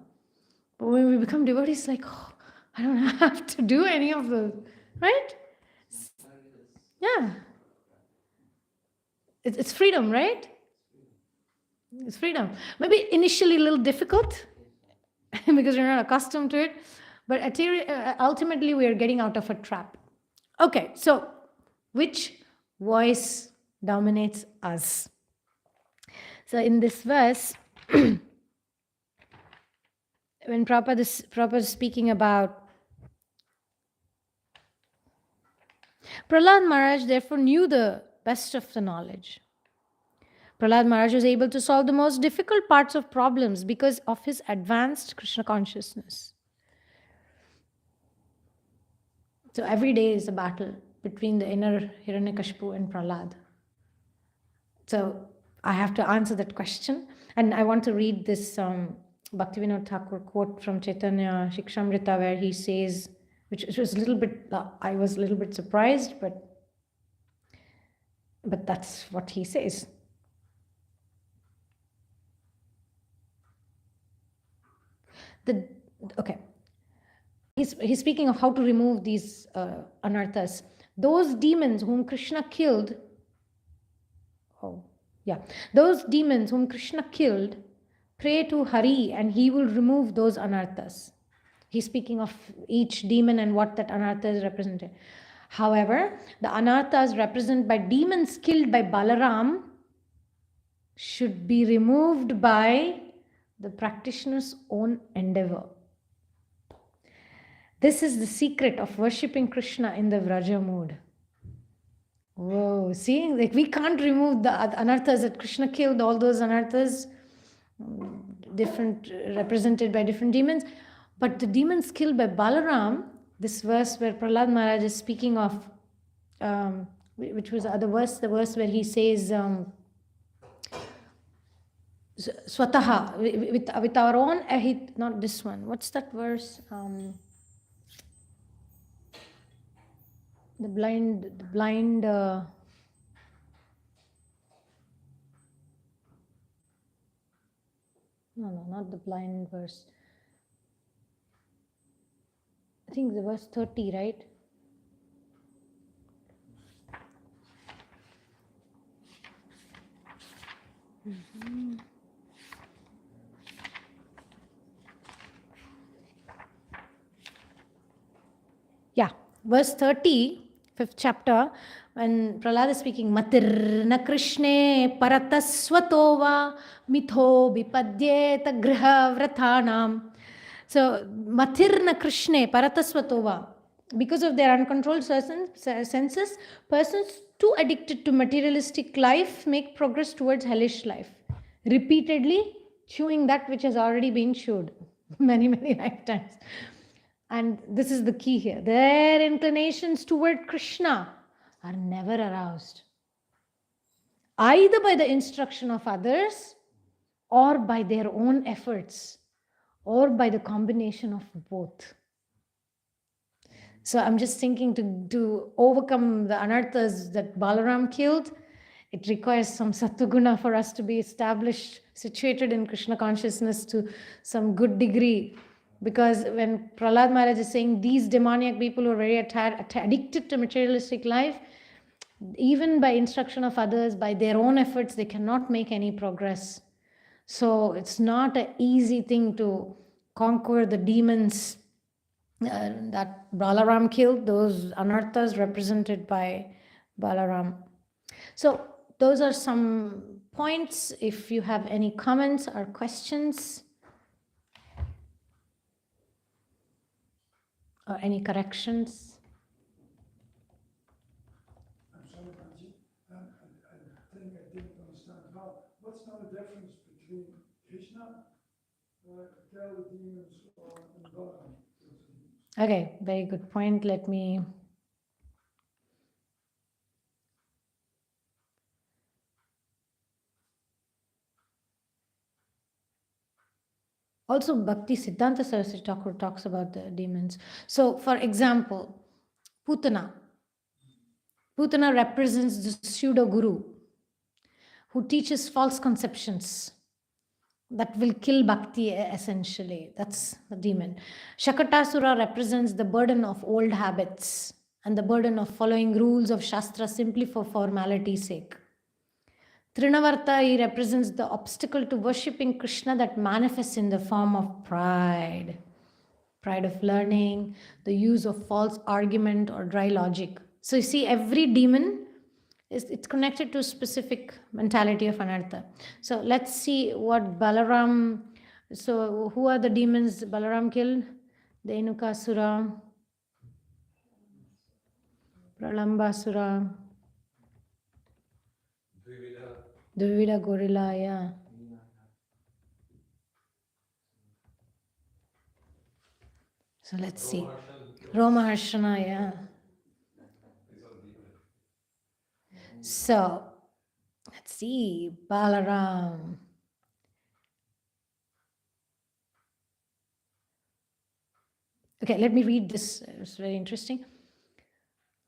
But when we become devotees, like, oh, I don't have to do any of those, right? Yeah. It's freedom, right? It's freedom. Maybe initially a little difficult because you're not accustomed to it, but ultimately we are getting out of a trap. Okay, so which voice dominates us? So in this verse, when Prabhupada is speaking about Prahlad Maharaj, therefore knew the best of the knowledge. Prahlad Maharaj was able to solve the most difficult parts of problems because of his advanced Krishna consciousness. So every day is a battle between the inner Hiranyakashipu and Prahlad. So I have to answer that question. And I want to read this Bhaktivinoda Thakur quote from Chaitanya Shikshamrita, where he says, which was a little bit, I was a little bit surprised, but that's what he says. Okay. He's speaking of how to remove these anarthas. Those demons whom Krishna killed, those demons whom Krishna killed, pray to Hari and he will remove those anarthas. He's speaking of each demon and what that anartha is represented. However, the anarthas represented by demons killed by Balaram should be removed by the practitioner's own endeavor. This is the secret of worshipping Krishna in the Vraja mood. Whoa, see, like we can't remove the anarthas that Krishna killed, all those anarthas, different, represented by different demons. But the demons killed by Balaram, this verse where Prahlad Maharaj is speaking of, which was the verse where he says, Swataha, with our own ahit, not this one. What's that verse? The blind. No, not the blind verse. I think the verse 30, right? Mm-hmm. Yeah, verse 30, 5th chapter, when Prahlad is speaking, Matirna Krishne Paratasvatova Mitho Bipadyeta Griha Vrathanam. So, Matirna Krishne Paratasvatova, because of their uncontrolled senses, persons too addicted to materialistic life make progress towards hellish life. repeatedly chewing that which has already been chewed many, many lifetimes. And this is the key here. Their inclinations toward Krishna are never aroused, either by the instruction of others or by their own efforts or by the combination of both. So I'm just thinking to overcome the anarthas that Balaram killed, it requires some sattva for us to be established, situated in Krishna consciousness to some good degree. Because when Prahlad Maharaj is saying these demoniac people who are very addicted to materialistic life, even by instruction of others, by their own efforts, they cannot make any progress. So it's not an easy thing to conquer the demons that Balaram killed, those anarthas represented by Balaram. So those are some points. If you have any comments or questions or any corrections. I'm sorry, Mataji. I think I didn't understand how. What's now the difference between Krishna, tell the demons, and Balaram? Okay, very good point. Let me. Also, Bhakti Siddhanta Saraswati Thakur talks about the demons. So, for example, Putana. Putana represents the pseudo guru who teaches false conceptions that will kill bhakti essentially. That's the demon. Shakatasura represents the burden of old habits and the burden of following rules of Shastra simply for formality's sake. Trinavarta, he represents the obstacle to worshipping Krishna that manifests in the form of pride. Pride of learning, the use of false argument or dry logic. So you see, every demon it's connected to a specific mentality of anartha. So let's see what Balaram. So who are the demons Balaram killed? Dhenukasura, Pralambasura, Dvivida Gorilla, yeah. So let's see. Romaharshana, yeah. So let's see. Balaram. Okay, let me read this. It's very interesting.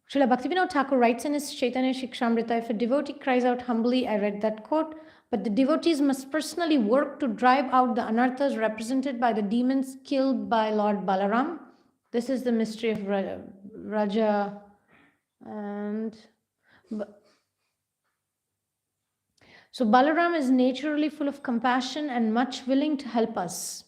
Srila Bhaktivinoda Thakur writes in his Chaitanya Shikshamrita, if a devotee cries out humbly, I read that quote, but the devotees must personally work to drive out the anarthas represented by the demons killed by Lord Balaram. This is the mystery of Raja and... So Balaram is naturally full of compassion and much willing to help us.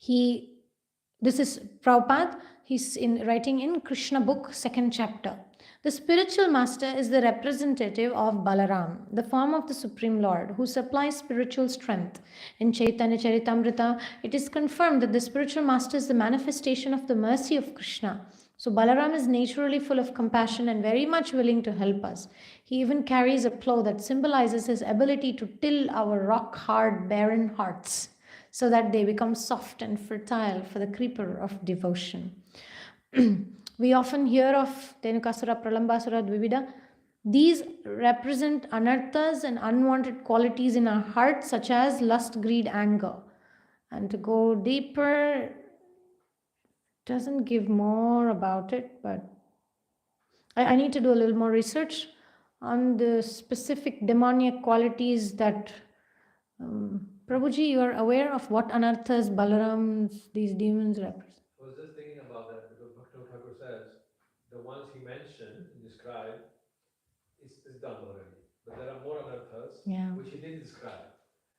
This is Prabhupada, he's writing in Krishna book, 2nd chapter. The spiritual master is the representative of Balaram, the form of the Supreme Lord, who supplies spiritual strength. In Chaitanya Charitamrita, it is confirmed that the spiritual master is the manifestation of the mercy of Krishna. So Balaram is naturally full of compassion and very much willing to help us. He even carries a plow that symbolizes his ability to till our rock-hard, barren hearts, so that they become soft and fertile for the creeper of devotion. We often hear of Dhenukasura, Pralambasura, Dvivida. These represent anarthas and unwanted qualities in our hearts, such as lust, greed, anger. And to go deeper, doesn't give more about it, but I need to do a little more research on the specific demoniac qualities that Prabhuji, you are aware of what anarthas Balaram's, these demons represent? I was just thinking about that because Bhaktivinoda Thakur says the ones he mentioned and described is done already. But there are more anarthas which he didn't describe.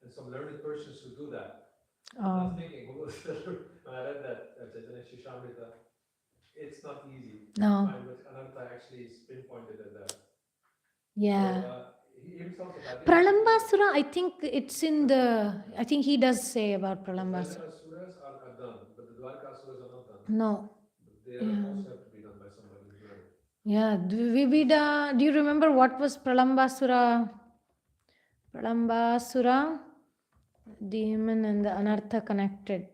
And some learned persons who do that. I was thinking, when I read that Chaitanya Shishamrita, it's not easy to find which anartha actually is pinpointed at that. Yeah. So, he talks about Pralambasura, I think it's in the, I think he does say about Pralambasura. The asuras are done, but the Dwarka asuras are not done. No. They also have to be done by somebody who's learned. Yeah, Dvivida, do you remember what was Pralambasura? Pralambasura, demon and the Anartha connected.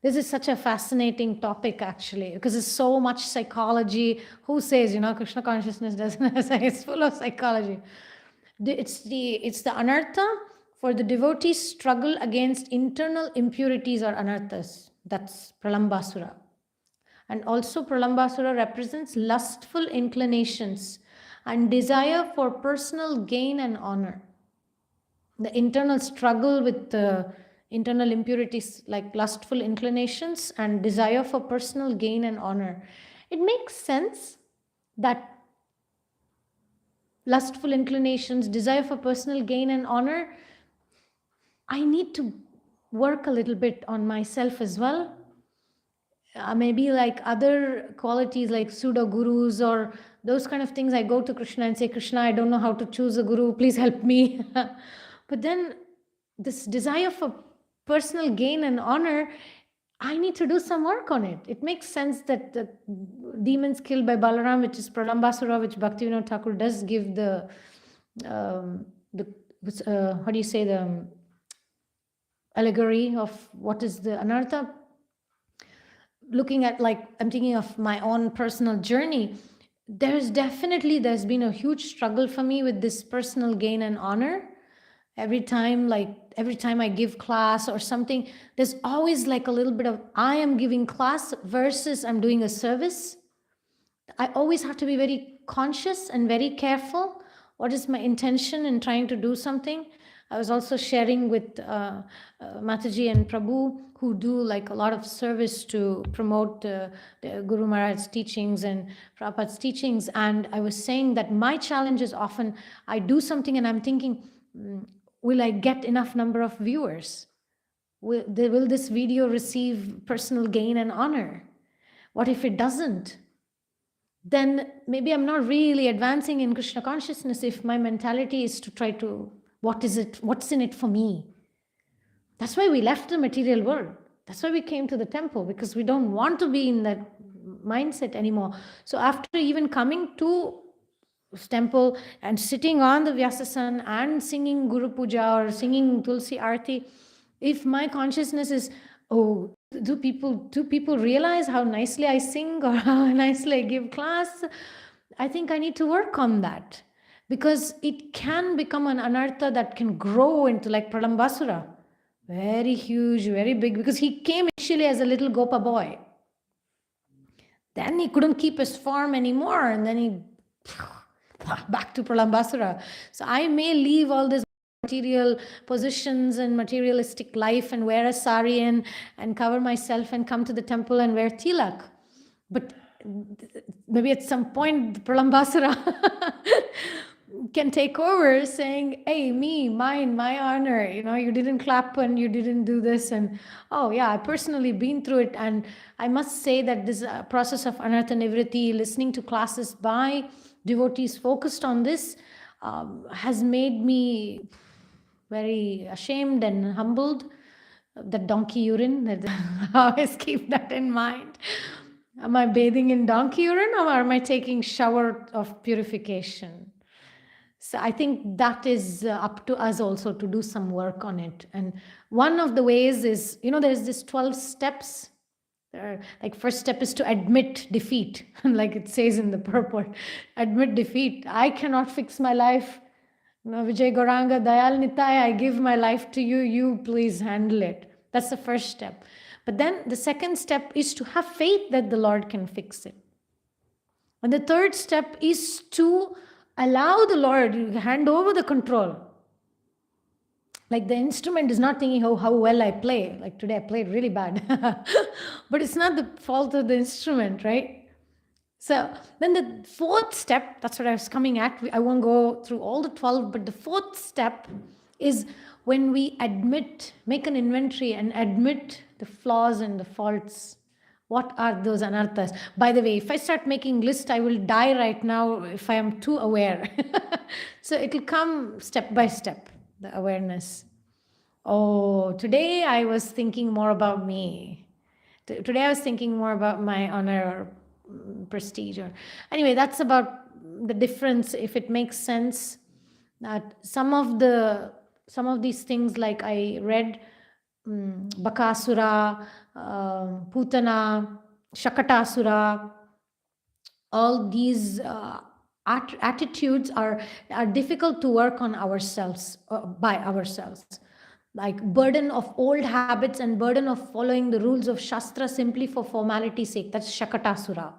This is such a fascinating topic actually, because there's so much psychology. Who says, Krishna consciousness doesn't say it's full of psychology. It's the Anartha for the devotee's struggle against internal impurities or anarthas. That's Pralambasura. And also Pralambasura represents lustful inclinations and desire for personal gain and honor. The internal struggle with the internal impurities like lustful inclinations and desire for personal gain and honor. It makes sense that lustful inclinations, desire for personal gain and honor, I need to work a little bit on myself as well. Maybe like other qualities like pseudo gurus or those kind of things, I go to Krishna and say, Krishna, I don't know how to choose a guru, please help me. But then this desire for personal gain and honor, I need to do some work on it. It makes sense that the demons killed by Balaram, which is Pralambasura, which Bhaktivinoda Thakur does give the allegory of what is the anartha. Looking at, like, I'm thinking of my own personal journey, there's been a huge struggle for me with this personal gain and honor. Every time I give class or something, there's always like a little bit of I am giving class versus I'm doing a service. I always have to be very conscious and very careful. What is my intention in trying to do something? I was also sharing with Mataji and Prabhu, who do like a lot of service to promote the Guru Maharaj's teachings and Prabhupada's teachings. And I was saying that my challenge is often I do something and I'm thinking, will I get enough number of viewers? Will this video receive personal gain and honor? What if it doesn't? Then maybe I'm not really advancing in Krishna consciousness if my mentality is to try to, what's in it for me? That's why we left the material world. That's why we came to the temple, because we don't want to be in that mindset anymore. So after even coming to temple and sitting on the Vyasasan and singing Guru Puja or singing Tulsi Arti, if my consciousness is, oh, do people realize how nicely I sing or how nicely I give class? I think I need to work on that, because it can become an anartha that can grow into like Pralambasura. Very huge, very big, because he came initially as a little Gopa boy. Then he couldn't keep his form anymore, and then he back to Pralambasura. So I may leave all this material positions and materialistic life and wear a sari and cover myself and come to the temple and wear tilak. But maybe at some point Pralambasura can take over, saying, hey, me, mine, my honor, you didn't clap and you didn't do this. And oh yeah, I personally been through it. And I must say that this process of anartha nivritti, listening to classes by devotees focused on this, has made me very ashamed and humbled. That donkey urine, that I always keep that in mind. Am I bathing in donkey urine, or am I taking shower of purification? So I think that is up to us also to do some work on it. And one of the ways is, there's this 12 steps. Like first step is to admit defeat, like it says in the purport, admit defeat. I cannot fix my life. Vijay Gauranga Dayal Nitai, I give my life to you, you please handle it. That's the first step. But then the second step is to have faith that the Lord can fix it. And the third step is to allow the Lord, you hand over the control. Like the instrument is not thinking, oh, how well I play. Like today I played really bad. But it's not the fault of the instrument, right? So then the fourth step, that's what I was coming at. I won't go through all the 12, but the fourth step is when we admit, make an inventory and admit the flaws and the faults. What are those anarthas? By the way, if I start making lists, I will die right now if I am too aware. So it will come step by step, the awareness. Oh, today I was thinking more about me. Today I was thinking more about my honor or prestige. Or anyway, that's about the difference, if it makes sense. that some of these things, like I read Bakasura, Putana, Shakatasura, all these attitudes are difficult to work on ourselves, by ourselves. Like burden of old habits and burden of following the rules of Shastra simply for formality's sake. That's Shakatasura.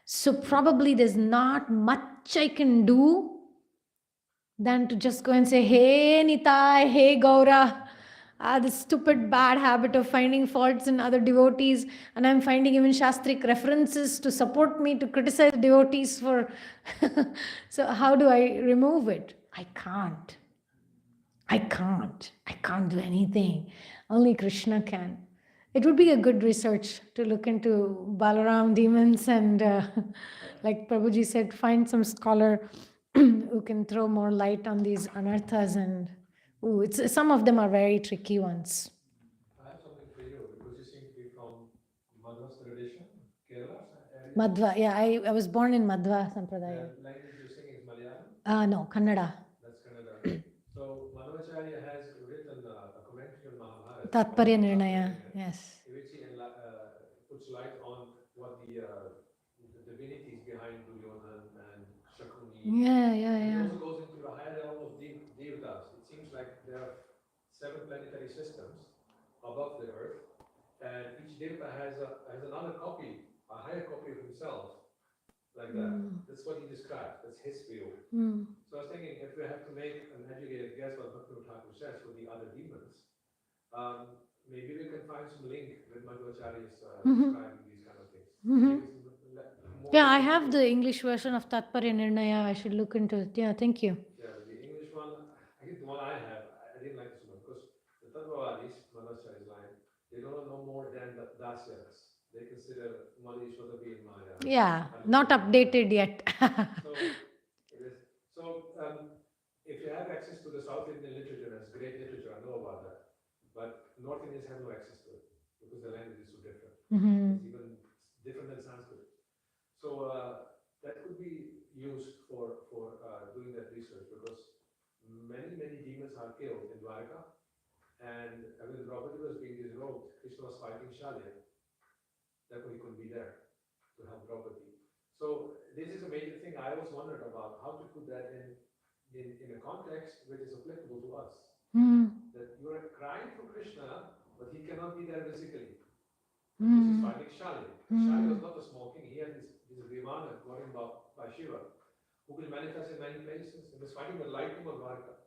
So probably there's not much I can do than to just go and say, hey Nitai, hey Gaura, the stupid bad habit of finding faults in other devotees, and I'm finding even Shastric references to support me to criticize devotees for so how do I remove it? I can't do anything. Only Krishna can. It would be a good research to look into Balaram demons and like Prabhuji said, find some scholar who can throw more light on these anarthas, and some of them are very tricky ones. I have something for you because you seem to be from Madhva's tradition, Kerala area. Madhva, yeah, I was born in Madhva Sampradaya. The language you're singing is Malayalam? No, Kannada. That's Kannada. So Madhvacharya has written a commentary on Mahabharata. Tatparya Nirnaya, yes. In which he puts light on what the divinities behind Duryodhan and Shakuni. Yeah. He also goes into the higher realm of Devatas. It seems like there are 7 planetary systems above the earth, and each Devata has another copy, a higher copy of himself, like that. That's what he describes. That's his view. So I was thinking, if we have to make an educated guess what Bhakti Thakur says for the other demons, maybe we can find some link with Madhvacharya's describing these kind of things. Yeah, I have the English version of Tatparya Nirnaya. I should look into it. Yeah, thank you. Yeah, the English one, I think the one I have, I didn't like this one because the Tattvavadis, Madhvacharya's line, they don't know more than the Dasyas. They consider Madhishwara to be in Maya. Yeah, not updated yet. So, it is. So, if you have access to the South Indian literature, that's great literature, I know about that. But North Indians have no access to it because the language is so different. It's even different than Sanskrit. So that could be used for doing that research because many demons are killed in Dwarka, and when Draupadi was being disrobed, Krishna was fighting Shalya. Therefore he couldn't be there to help Draupadi. So this is a major thing I always wondered about, how to put that in a context which is applicable to us. That you are crying for Krishna, but he cannot be there physically. Because he's fighting Shalya. Shalya was not a small king. He had this Vimana brought him by Shiva, who will manifest in many places. He was fighting with lightning on Dwarka.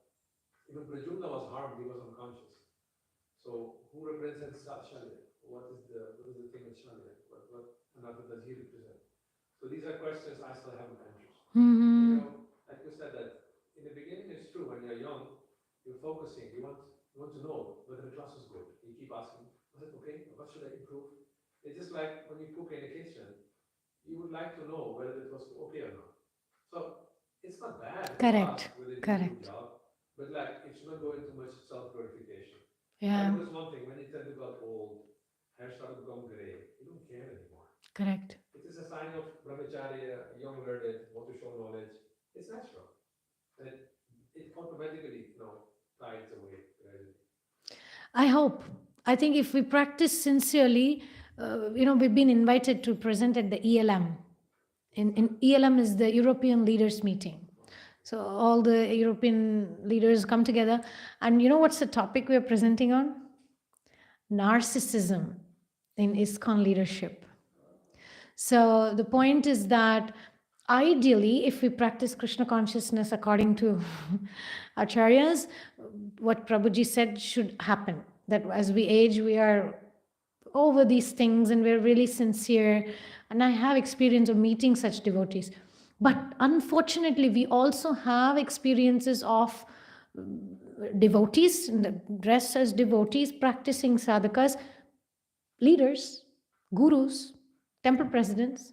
Even Prajumna was harmed, he was unconscious. So who represents Shalya? What is the thing with Shalya? What another does he represent? So these are questions I still haven't answered. You know, like you said, that in the beginning it's true, when you're young, you're focusing, you want to know whether the class is good. You keep asking, was it okay? What should I improve? It's just like when you cook in a kitchen, you would like to know whether it was okay or not. So it's not bad. Correct. Job, but like it should not go into much self-glorification. Yeah. And there's one thing, when you tend to get old, hair started to become gray, you don't care anymore. Correct. It is a sign of brahmacharya, young learned, want to show knowledge. It's natural. And it automatically, tides away. I hope. I think if we practice sincerely, we've been invited to present at the ELM. In ELM is the European Leaders Meeting. So all the European leaders come together. And you know what's the topic we're presenting on? Narcissism in ISKCON leadership. So the point is that ideally, if we practice Krishna consciousness according to Acharyas, what Prabhuji said should happen. That as we age, we are over these things and we're really sincere. And I have experience of meeting such devotees. But unfortunately, we also have experiences of devotees, dressed as devotees, practicing sadhakas, leaders, gurus, temple presidents,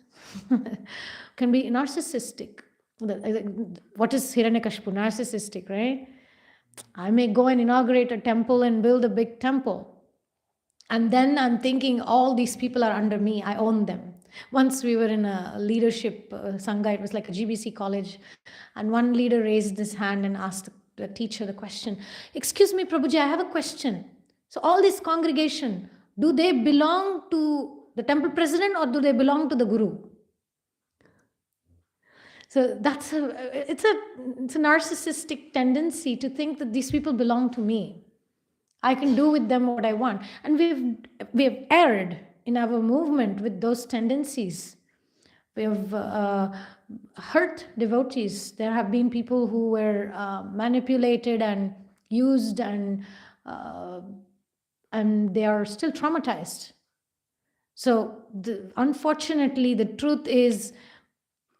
can be narcissistic. What is Hiranyakashipu? Narcissistic, right? I may go and inaugurate a temple and build a big temple. And then I'm thinking all these people are under me, I own them. Once we were in a leadership sangha, it was like a GBC college, and one leader raised his hand and asked the teacher the question, "Excuse me, Prabhuji, I have a question. So all this congregation, do they belong to the temple president or do they belong to the guru?" So it's a narcissistic tendency to think that these people belong to me. I can do with them what I want. And we've erred in our movement with those tendencies. We have hurt devotees. There have been people who were manipulated and used, and they are still traumatized. So unfortunately, the truth is,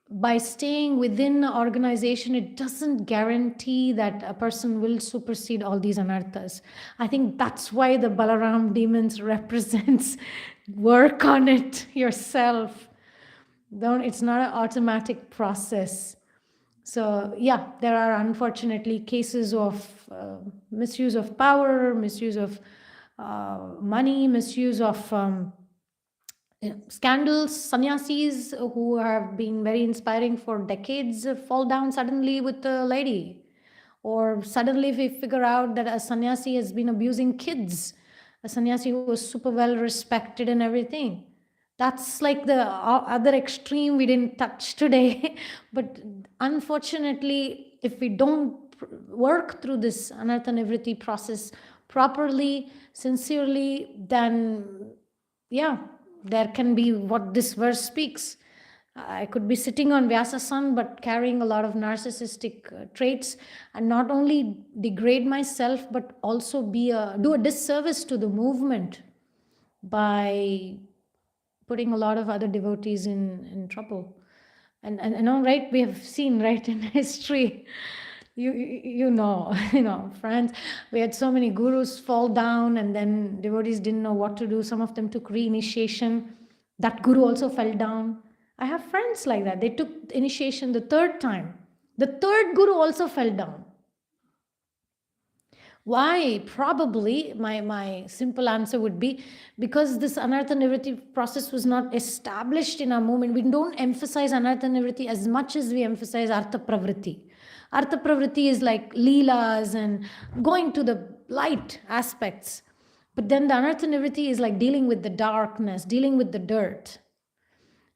by staying within the organization, it doesn't guarantee that a person will supersede all these anarthas. I think that's why the Balaram demons represents work on it yourself. It's not an automatic process. So yeah, there are unfortunately cases of misuse of power, misuse of money, misuse of scandals. Sannyasis who have been very inspiring for decades fall down suddenly with a lady, or suddenly we figure out that a sannyasi has been abusing kids, a sannyasi who was super well respected and everything. That's like the other extreme we didn't touch today. But unfortunately, if we don't work through this anartha nivritti process properly, sincerely, then yeah, there can be what this verse speaks. I could be sitting on Vyasasan but carrying a lot of narcissistic traits, and not only degrade myself but also do a disservice to the movement by putting a lot of other devotees in trouble. And right, we have seen, right, in history, you know, friends, we had so many gurus fall down, and then devotees didn't know what to do. Some of them took reinitiation. That guru also fell down. I have friends like that. They took initiation the third time. The third guru also fell down. Why? Probably my simple answer would be because this anartha nivritti process was not established in our movement. We don't emphasize anartha nivritti as much as we emphasize artha pravritti. Artha pravritti is like leelas and going to the light aspects. But then the anartha nivritti is like dealing with the darkness, dealing with the dirt.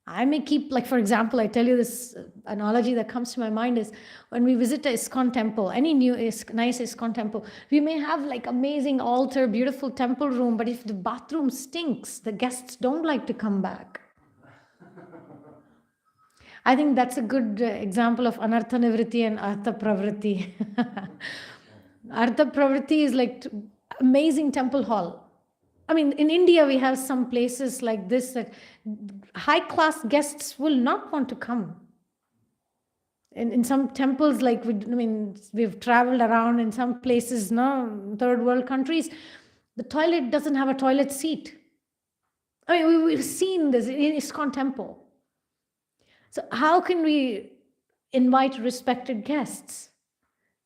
I may keep, like, for example, I tell you this analogy that comes to my mind is when we visit a ISKCON temple, any new nice ISKCON temple, we may have like amazing altar, beautiful temple room, but if the bathroom stinks, the guests don't like to come back. I think that's a good example of anartha nivritti and artha pravritti. Artha pravritti is like amazing temple hall. I mean, in India, we have some places like this that high-class guests will not want to come. In some temples, like we've traveled around in some places, no, third world countries, the toilet doesn't have a toilet seat. I mean, we've seen this in ISKCON temple. So how can we invite respected guests?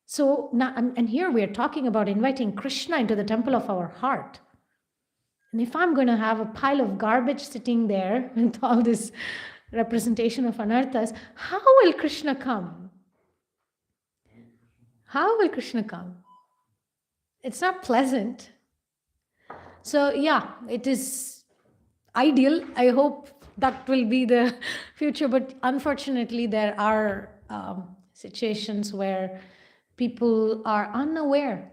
So now, and here we are talking about inviting Krishna into the temple of our heart. And if I'm going to have a pile of garbage sitting there with all this representation of anarthas, how will Krishna come? How will Krishna come? It's not pleasant. So yeah, it is ideal. I hope that will be the future. But unfortunately, there are situations where people are unaware.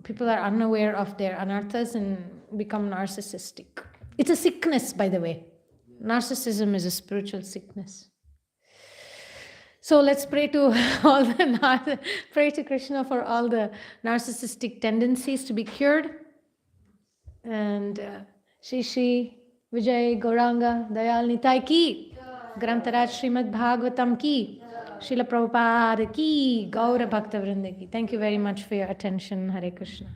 People are unaware of their anarthas and become narcissistic. It's a sickness, by the way. Narcissism is a spiritual sickness. So let's pray to pray to Krishna for all the narcissistic tendencies to be cured. And Shri Vijay Gauranga Dayal Nitai ki, Grantaraj Srimad Bhagavatam ki, Srila Prabhupada ki, Gaura Bhakta Vrinda ki. Thank you very much for your attention. Hare Krishna.